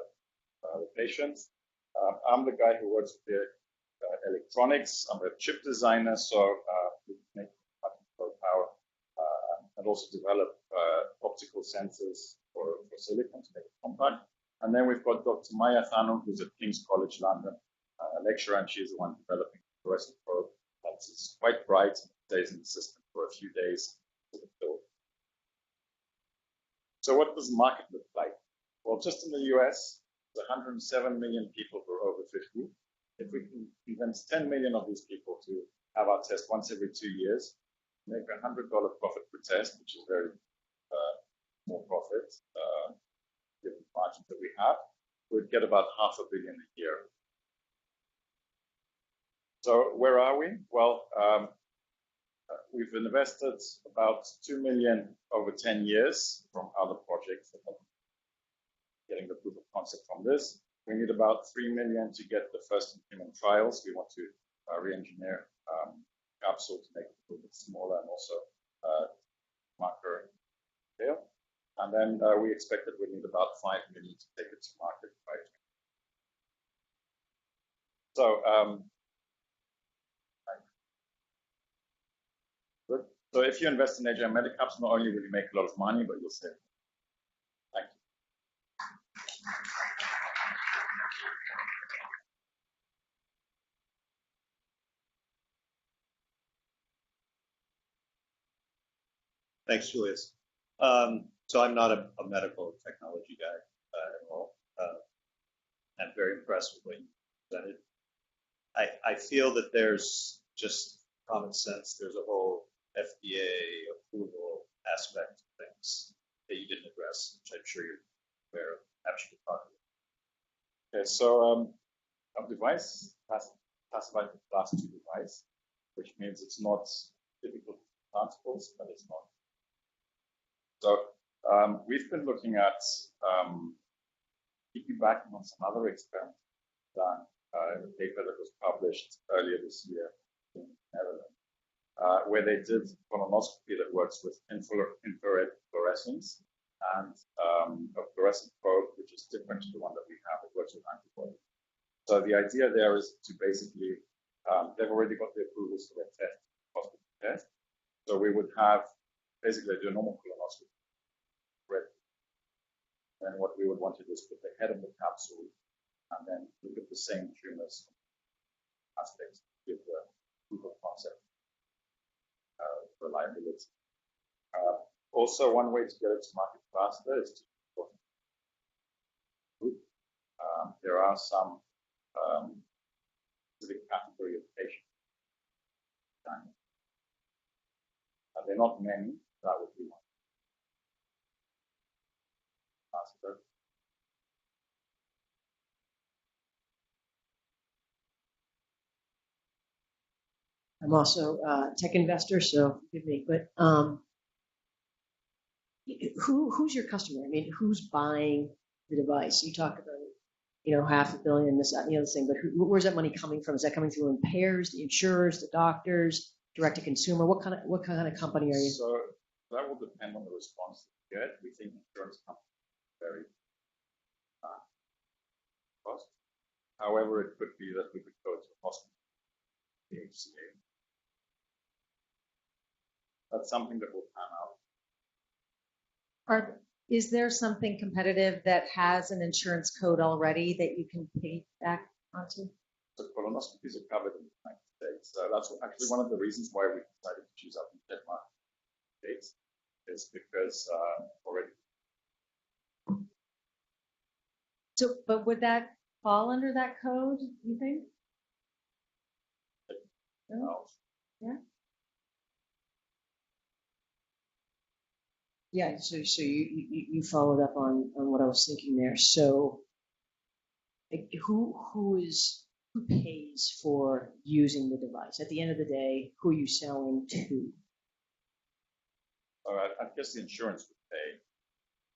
patients. I'm the guy who works with the electronics. I'm a chip designer, so we make low power and also develop optical sensors for silicon to make it compact. And then we've got Dr. Maya Thanu, who's at King's College London, a lecturer, and she's the one developing the fluorescent probe. It's quite bright and stays in the system for a few days to the fill. So what does the market look like? Well, just in the US, there's 107 million people who are over 50. If we can convince 10 million of these people to have our test once every 2 years, make $100 profit per test, which is very more profit, given the margins that we have, we'd get about $500 million a year. So where are we? Well, we've invested about $2 million over 10 years from other projects that are getting the proof of concept from this. We need about $3 million to get the first human trials. We want to re-engineer capsule to make it a little bit smaller and also marker scale. And then we expect that we need about $5 million to take it to market by 2020. So, good. So if you invest in HIM Medicaps, not only will you make a lot of money, but you'll save. Thank you. Thanks, Julius. So I'm not a medical technology guy at all. I'm very impressed with what you presented. I feel that there's just common sense. There's a whole FDA approval aspect of things that you didn't address, which I'm sure you're aware of. Perhaps you could talk about. Okay, so our device, classified as class 2 device. which means it's not difficult transports, but it's not. So we've been looking at piggybacking on some other experiments done in a paper that was published earlier this year in the Netherlands, where they did colonoscopy that works with infrared fluorescence and a fluorescent probe, which is different to the one that we have. It works with antibodies. So the idea there is to basically, they've already got the approvals for a test, hospital test. So we would have basically do a normal colonoscopy. And what we would want to do is put the head of the capsule and then look at the same tumors aspects to give the proof of concept reliability. Also, one way to get it to market faster is to there are some specific category of patients. They're not many, that would be one. Faster. I'm also a tech investor, so forgive me, but who's your customer? I mean, who's buying the device? You talk about, $500 million, this, that, and the other thing, but where's that money coming from? Is that coming through in payers, the insurers, the doctors, direct to consumer? What kind of company are you? So that will depend on the response that you get. We think insurance companies are very cost. However, it could be that we could go to the hospital, the HCA. That's something that will pan out. Is there something competitive that has an insurance code already that you can pay back onto? So colonoscopies are covered in the United States. So that's actually one of the reasons why we decided to choose up in Denmark States, is because already. So, but would that fall under that code, you think? No. Yeah. Yeah, so you followed up on what I was thinking there. So who pays for using the device? At the end of the day, who are you selling to? I guess the insurance would pay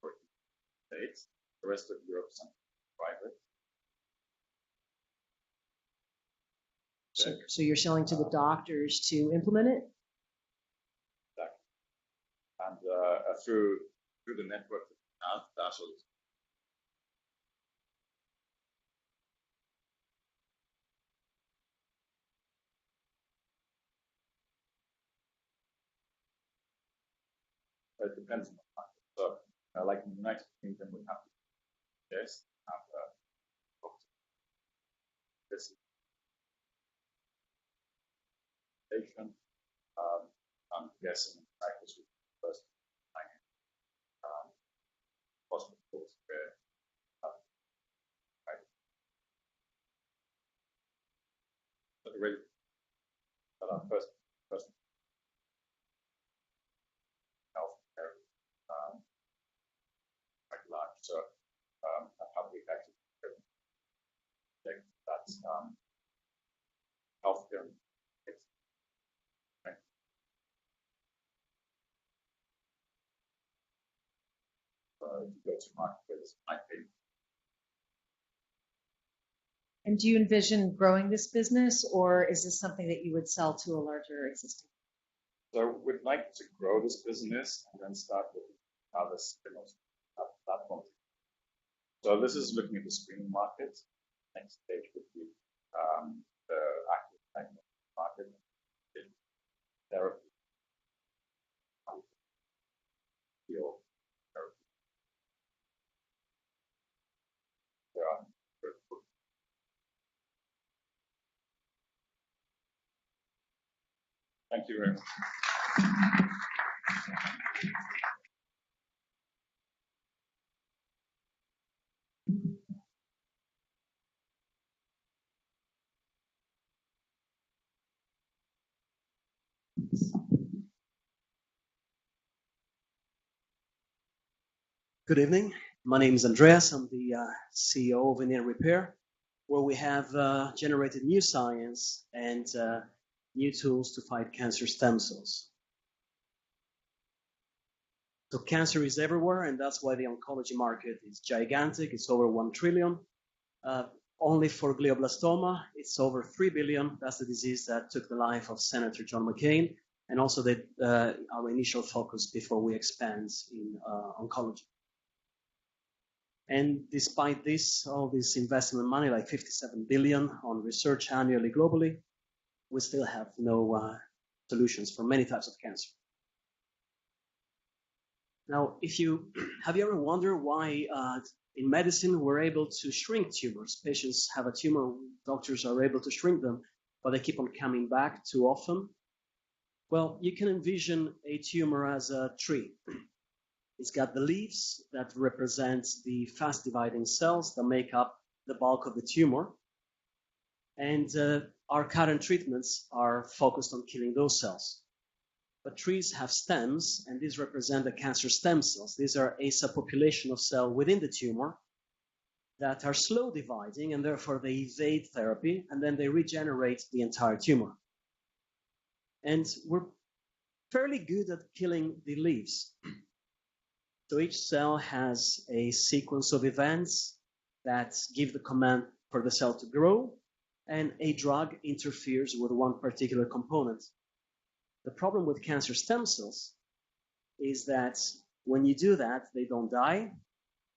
for the States. The rest of Europe is private. So you're selling to the doctors to implement it? And through the network that we have, that's what it's. It depends on the market. So, like in the United Kingdom, we have to yes, have this patient. I'm guessing in practice with first hospitals where but really our first healthcare quite large. So a public actually that's healthcare. To go to market with might be. And do you envision growing this business, or is this something that you would sell to a larger existing? So we'd like to grow this business and then start with other spin-offs platforms. So this is looking at the screening market. Next stage would be the active diagnostic market, therapy, field therapy. Thank you very much. Good evening. My name is Andreas. I'm the CEO of Indian Repair, where we have generated new science and new tools to fight cancer stem cells. So cancer is everywhere, and that's why the oncology market is gigantic. It's over 1 trillion. Only for glioblastoma, it's over 3 billion. That's the disease that took the life of Senator John McCain, and also our initial focus before we expand in oncology. And despite this, all this investment money, like 57 billion on research annually globally, we still have no solutions for many types of cancer. Now, have you ever wondered why in medicine we're able to shrink tumors? Patients have a tumor, doctors are able to shrink them, but they keep on coming back too often. Well, you can envision a tumor as a tree. It's got the leaves that represent the fast dividing cells that make up the bulk of the tumor. And our current treatments are focused on killing those cells. But trees have stems, and these represent the cancer stem cells. These are a subpopulation of cells within the tumor that are slow dividing, and therefore they evade therapy, and then they regenerate the entire tumor. And we're fairly good at killing the leaves. So each cell has a sequence of events that give the command for the cell to grow, and a drug interferes with one particular component. The problem with cancer stem cells is that when you do that, they don't die.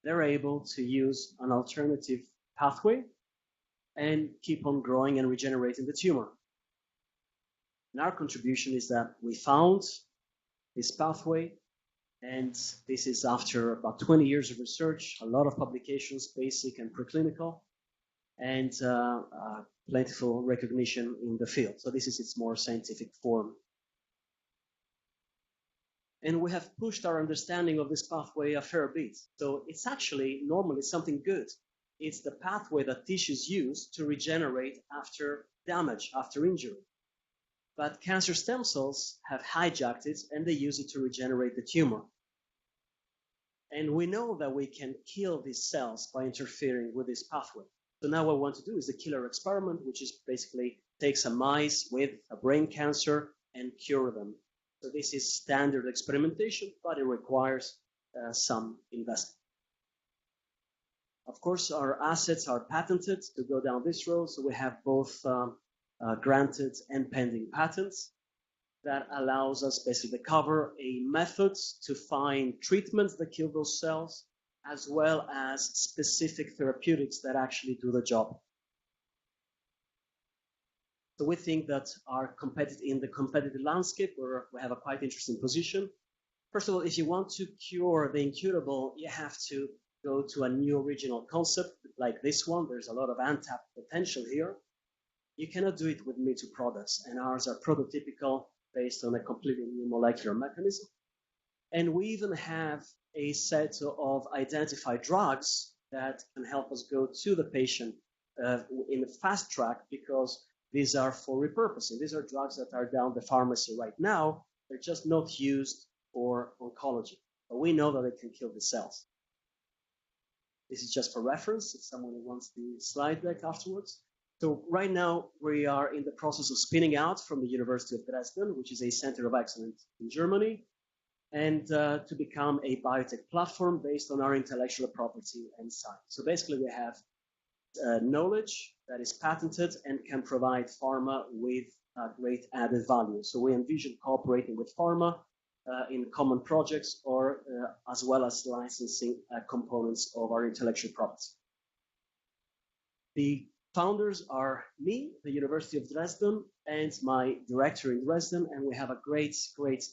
They're able to use an alternative pathway and keep on growing and regenerating the tumor. And our contribution is that we found this pathway, and this is after about 20 years of research, a lot of publications, basic and preclinical, and plentiful recognition in the field. So this is its more scientific form. And we have pushed our understanding of this pathway a fair bit. So it's actually normally something good. It's the pathway that tissues use to regenerate after damage, after injury. But cancer stem cells have hijacked it, and they use it to regenerate the tumor. And we know that we can kill these cells by interfering with this pathway. So now what we want to do is the killer experiment, which is basically take some mice with a brain cancer and cure them. So this is standard experimentation, but it requires some investment. Of course, our assets are patented to go down this road. So we have both granted and pending patents that allows us basically to cover a method to find treatments that kill those cells, as well as specific therapeutics that actually do the job. So we think that in the competitive landscape, we have a quite interesting position. First of all, if you want to cure the incurable, you have to go to a new original concept like this one. There's a lot of untapped potential here. You cannot do it with me-too products, and ours are prototypical based on a completely new molecular mechanism. And we even have a set of identified drugs that can help us go to the patient in a fast track, because these are for repurposing. These are drugs that are down the pharmacy right now. They're just not used for oncology, but we know that they can kill the cells. This is just for reference, if someone wants the slide deck afterwards. So right now, we are in the process of spinning out from the University of Dresden, which is a center of excellence in Germany, and to become a biotech platform based on our intellectual property and science. So basically, we have knowledge that is patented and can provide pharma with great added value. So we envision cooperating with pharma in common projects, or as well as licensing components of our intellectual property. The founders are me, the University of Dresden, and my director in Dresden, and we have a great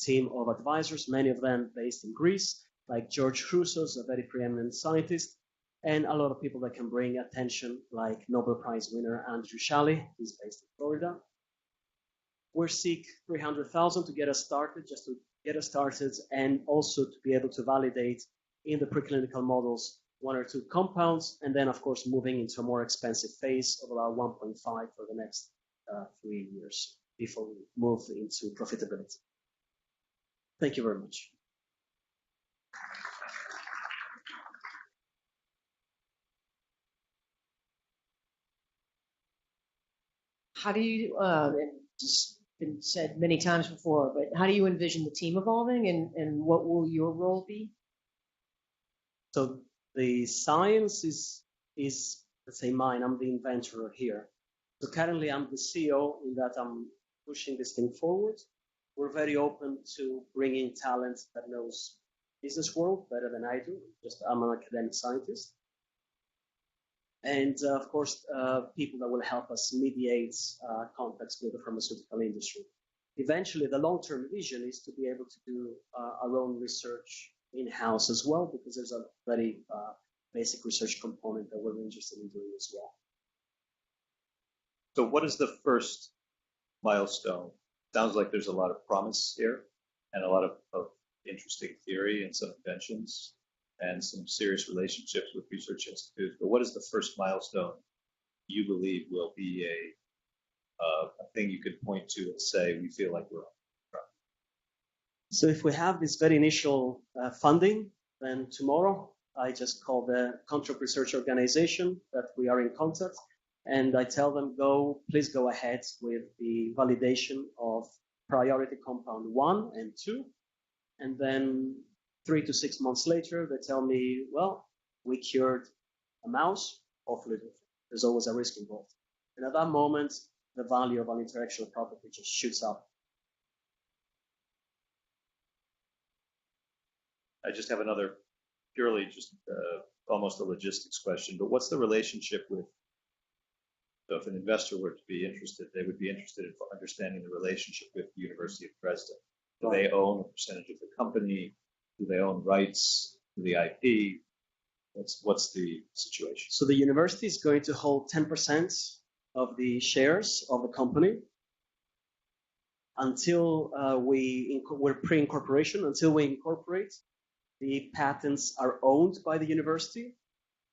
team of advisors, many of them based in Greece, like George Chrousos, a very preeminent scientist, and a lot of people that can bring attention, like Nobel Prize winner Andrew Shalley, who's based in Florida. We seek 300,000 to get us started, just to get us started, and also to be able to validate in the preclinical models 1 or 2 compounds, and then of course moving into a more expensive phase of about 1.5 for the next 3 years before we move into profitability. Thank you very much. How do you, just been said many times before, but how do you envision the team evolving, and what will your role be? So the science is let's say mine. I'm the inventor here. So currently I'm the CEO in that I'm pushing this thing forward. We're very open to bringing talent that knows business world better than I do. Just I'm an academic scientist. And of course, people that will help us mediate contacts with the pharmaceutical industry. Eventually, the long-term vision is to be able to do our own research in-house as well, because there's a very basic research component that we're interested in doing as well. So what is the first milestone? Sounds like there's a lot of promise here and a lot of interesting theory and some inventions and some serious relationships with research institutes. But what is the first milestone you believe will be a thing you could point to and say, we feel like we're on track? So if we have this very initial funding, then tomorrow I just call the contract research organization that we are in contact, and I tell them, please go ahead with the validation of priority compound 1 and 2. And then 3 to 6 months later, they tell me, well, we cured a mouse. Hopefully, there's always a risk involved. And at that moment, the value of an intellectual property just shoots up. I just have another purely just almost a logistics question, but what's the relationship with, so if an investor were to be interested, they would be interested in understanding the relationship with the University of Dresden. Do they own a percentage of the company? Do they own rights to the IP? What's the situation? So the university is going to hold 10% of the shares of the company until we're pre-incorporation. Until we incorporate, the patents are owned by the university,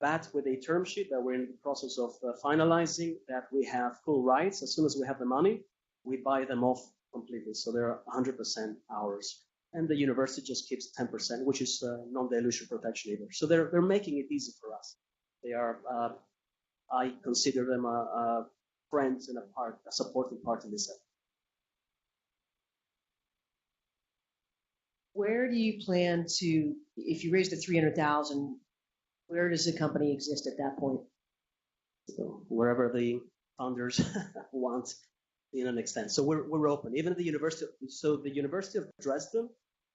but with a term sheet that we're in the process of finalizing, that we have full rights. As soon as we have the money, we buy them off completely. So they're 100% ours. And the university just keeps 10%, which is non-dilution protection either. So they're making it easy for us. They are, I consider them a friend and a supporting part in this effort. Where do you plan to, if you raise the 300,000, where does the company exist at that point? So wherever the founders want, in an extent. So we're open. Even the university. So the University of Dresden,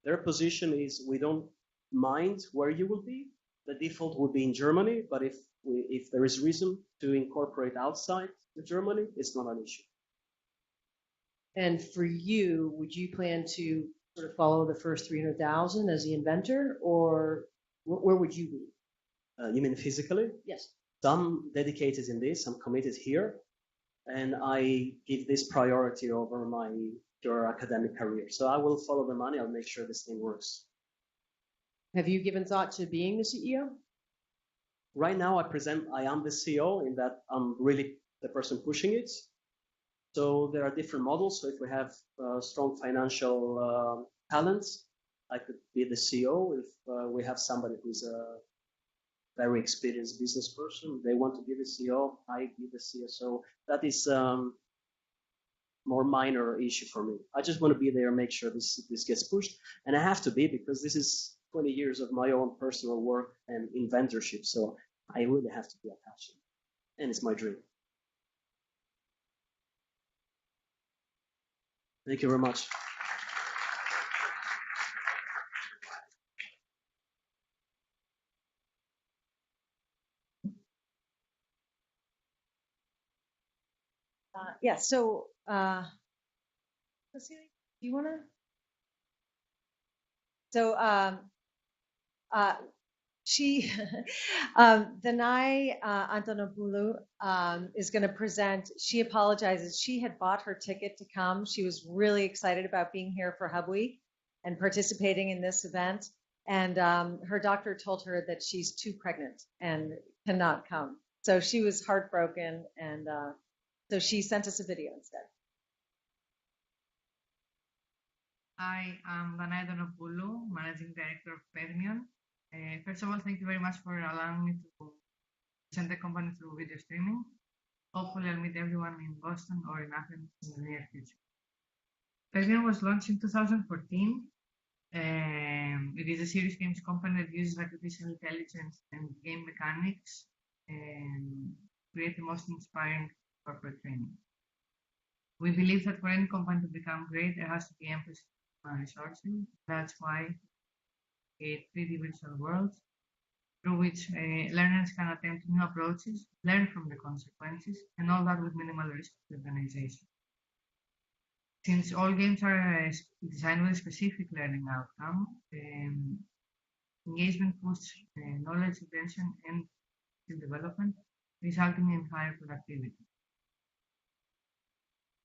their position is we don't mind where you will be. The default would be in Germany, but if there is reason to incorporate outside of Germany, it's not an issue. And for you, would you plan to sort of follow the first 300,000 as the inventor, or where would you be? You mean physically? Yes. So I'm dedicated in this. I'm committed here, and I give this priority over my pure academic career. So I will follow the money. I'll make sure this thing works. Have you given thought to being the CEO? Right now, I am the CEO in that I'm really the person pushing it. So there are different models. So if we have strong financial talents, I could be the CEO. If we have somebody who's a very experienced business person, they want to be the CEO, I be the CEO. So that is more minor issue for me. I just want to be there, make sure this gets pushed. And I have to be, because this is 20 years of my own personal work and inventorship. So I really have to be attached. And it's my dream. Thank you very much. Yeah, so Cecilia, do you want to? So she, Danai Antonopoulou is going to present. She apologizes. She had bought her ticket to come. She was really excited about being here for Hub Week and participating in this event. And her doctor told her that she's too pregnant and cannot come. So she was heartbroken, and so she sent us a video instead. Hi, I'm Danai Antonopoulou, Managing Director of Permion. First of all, thank you very much for allowing me to present the company through video streaming. Hopefully, I'll meet everyone in Boston or in Athens in the near future. Fermion was launched in 2014. It is a serious games company that uses artificial intelligence and game mechanics and create the most inspiring corporate training. We believe that for any company to become great, there has to be emphasis on resources. That's why we create 3D virtual worlds through which learners can attempt new approaches, learn from the consequences, and all that with minimal risk to the organization. Since all games are designed with a specific learning outcome, engagement boosts knowledge retention and skill development, resulting in higher productivity.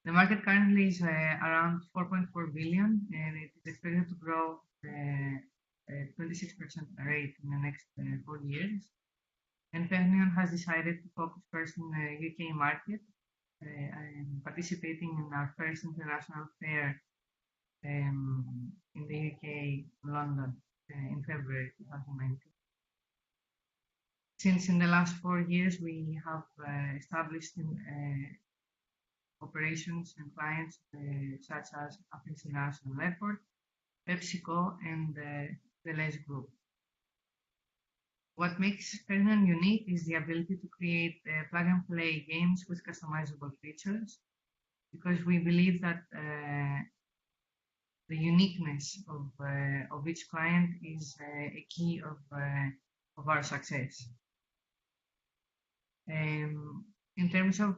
The market currently is around 4.4 billion, and it is expected to grow at 26% rate in the next 4 years. And Fermion has decided to focus first in the UK market, participating in our first international fair in the UK, London, in February 2019. Since in the last 4 years we have established operations and clients such as Athens International Airport, PepsiCo, and the Les Group. What makes Fermion unique is the ability to create plug-and-play games with customizable features, because we believe that the uniqueness of each client is a key of our success. In terms of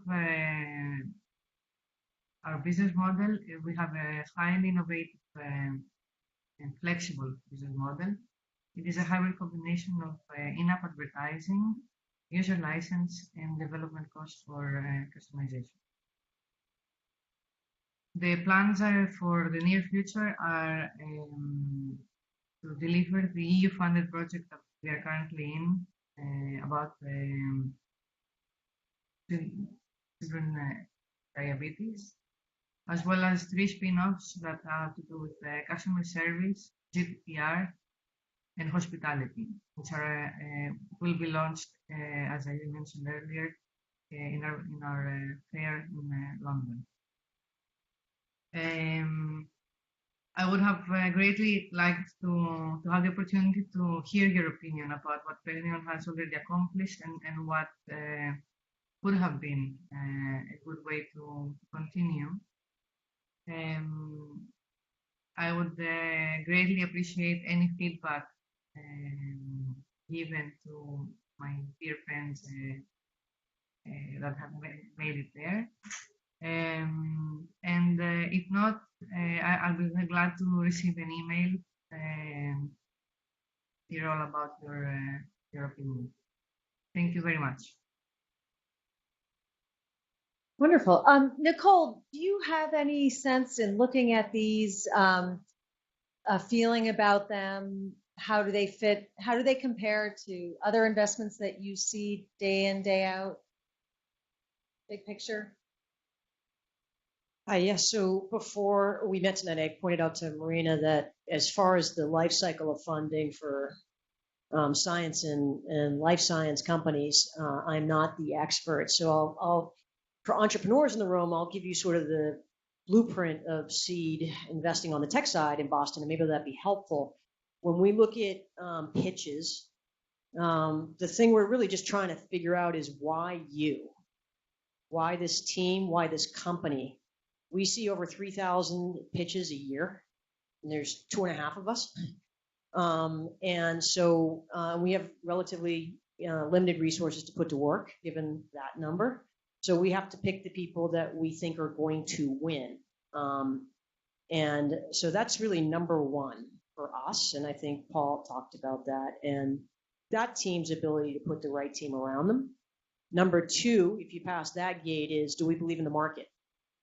our business model, we have a highly innovative and flexible business model. It is a hybrid combination of in-app advertising, user license, and development costs for customization. The plans for the near future are to deliver the EU-funded project that we are currently in about children diabetes, as well as 3 spin-offs that have to do with customer service, GDPR, and hospitality, which are will be launched, as I mentioned earlier, in our fair in London. I would have greatly liked to have the opportunity to hear your opinion about what Fermion has already accomplished and what could have been a good way to continue. I would greatly appreciate any feedback given to my dear friends that have made it there. And if not, I'll be glad to receive an email and hear all about your opinion. Thank you very much. Wonderful. Nicole, do you have any sense in looking at these, a feeling about them? How do they fit? How do they compare to other investments that you see day in, day out? Big picture. Yes. So before we met tonight, I pointed out to Marina that as far as the life cycle of funding for science and life science companies, I'm not the expert. So I'll for entrepreneurs in the room, I'll give you sort of the blueprint of seed investing on the tech side in Boston, and maybe that'd be helpful. When we look at pitches, the thing we're really just trying to figure out is why you? Why this team? Why this company? We see over 3,000 pitches a year, and there's 2.5 of us. And so we have relatively limited resources to put to work, given that number. So we have to pick the people that we think are going to win. And so that's really number one for us. And I think Paul talked about that. And that team's ability to put the right team around them. Number two, if you pass that gate, is do we believe in the market?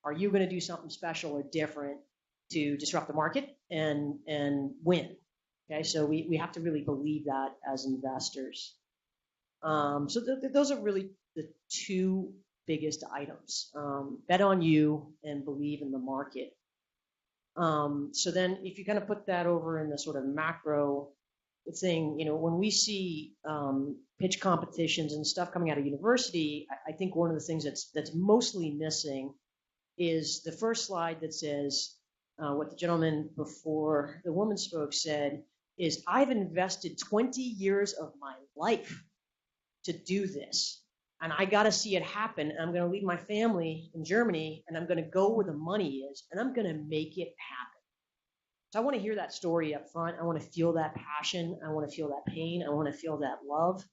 Are you going to do something special or different to disrupt the market and win? Okay, so we have to really believe that as investors. So those are really the two biggest items. Bet on you and believe in the market. So then if you kind of put that over in the sort of macro thing, when we see pitch competitions and stuff coming out of university, I think one of the things that's mostly missing is the first slide that says what the gentleman before the woman spoke said is, I've invested 20 years of my life to do this. And I got to see it happen. I'm going to leave my family in Germany, and I'm going to go where the money is, and I'm going to make it happen. So I want to hear that story up front. I want to feel that passion. I want to feel that pain. I want to feel that love.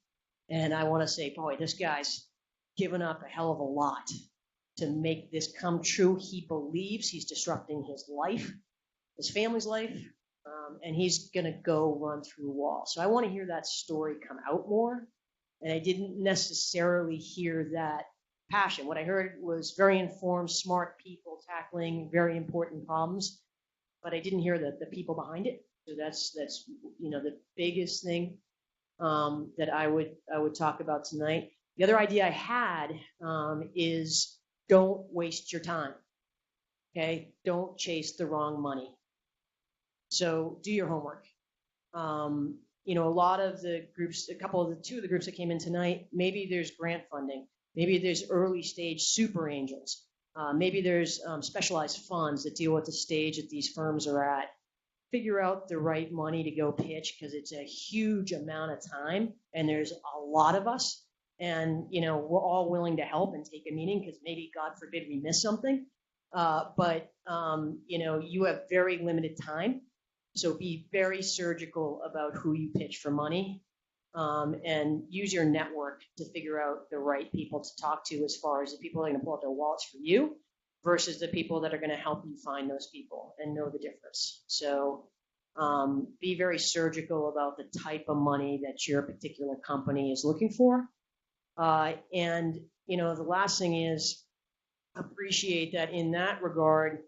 And I want to say, boy, this guy's given up a hell of a lot to make this come true. He believes he's disrupting his life, his family's life, and he's going to go run through walls. So I want to hear that story come out more. And I didn't necessarily hear that passion. What I heard was very informed, smart people tackling very important problems, but I didn't hear the people behind it. So that's the biggest thing that I would talk about tonight. The other idea I had is don't waste your two Okay, don't chase the wrong money. So do your homework. A lot of the groups, two of the groups that came in tonight, maybe there's grant funding, maybe there's early stage super angels, maybe there's specialized funds that deal with the stage that these firms are at. Figure out the right money to go pitch, because it's a huge amount of time, and there's a lot of us, and we're all willing to help and take a meeting, because maybe, God forbid, we miss something. But you have very limited time. So be very surgical about who you pitch for money, and use your network to figure out the right people to talk to, as far as the people that are going to pull out their wallets for you versus the people that are going to help you find those people and know the difference. So be very surgical about the type of money that your particular company is looking for. And the last thing is, appreciate that in that regard,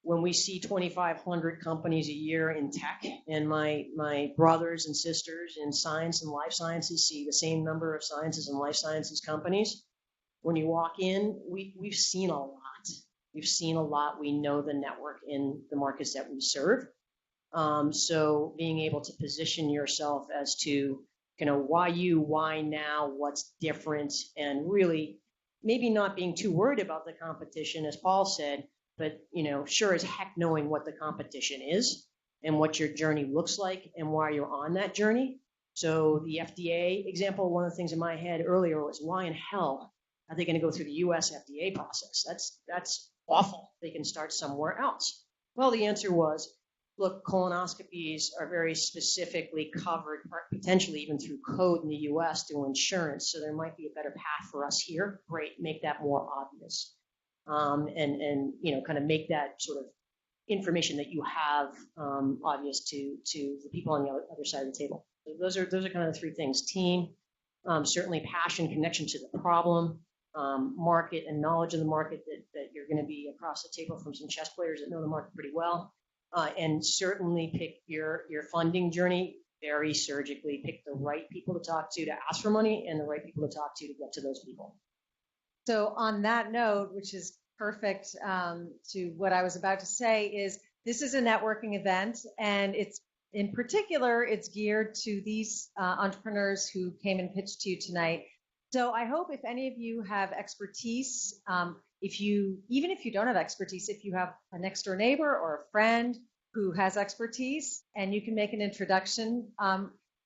when we see 2,500 companies a year in tech, and my brothers and sisters in science and life sciences see the same number of sciences and life sciences companies, when you walk in, we've seen a lot. We've seen a lot. We know the network in the markets that we serve. So being able to position yourself as to, why you, why now, what's different, and really maybe not being too worried about the competition, as Paul said, but sure as heck knowing what the competition is and what your journey looks like and why you're on that journey. So the FDA example, one of the things in my head earlier was, why in hell are they going to go through the US FDA process? That's awful. They can start somewhere else. Well, the answer was, look, colonoscopies are very specifically covered, potentially even through code in the US through insurance. So there might be a better path for us here. Great, make that more obvious. And kind of make that sort of information that you have obvious to the people on the other side of the table. So those are kind of the three things: team, certainly passion, connection to the problem, market, and knowledge of the market that you're going to be across the table from some chess players that know the market pretty well, and certainly pick your funding journey very surgically. Pick the right people to talk to ask for money, and the right people to talk to get to those people. So on that note, which is perfect to what I was about to say, is this is a networking event, and it's geared to these entrepreneurs who came and pitched to you tonight. So I hope if any of you have expertise, even if you don't have expertise, if you have a next door neighbor or a friend who has expertise and you can make an introduction,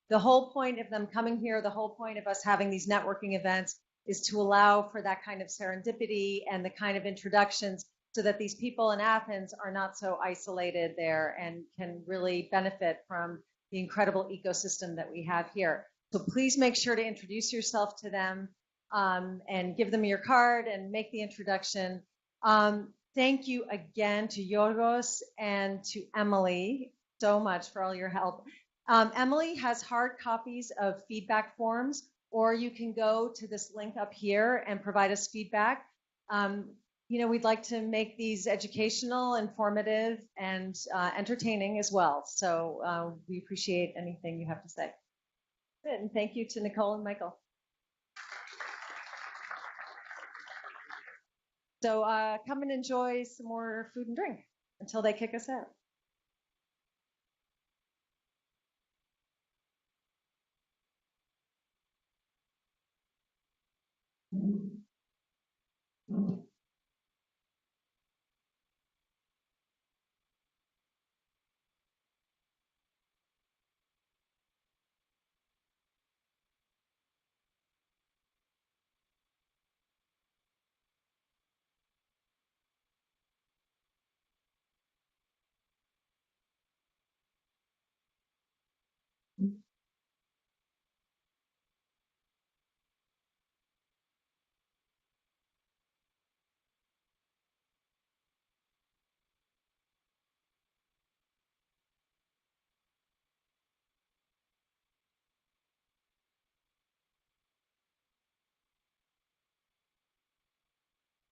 the whole point of them coming here, the whole point of us having these networking events is to allow for that kind of serendipity and the kind of introductions, so that these people in Athens are not so isolated there and can really benefit from the incredible ecosystem that we have here. So please make sure to introduce yourself to them and give them your card and make the introduction. Thank you again to Yorgos and to Emily so much for all your help. Emily has hard copies of feedback forms, or you can go to this link up here and provide us feedback. We'd like to make these educational, informative, and entertaining as well. So we appreciate anything you have to say. And thank you to Nicole and Michael. So come and enjoy some more food and drink until they kick us out.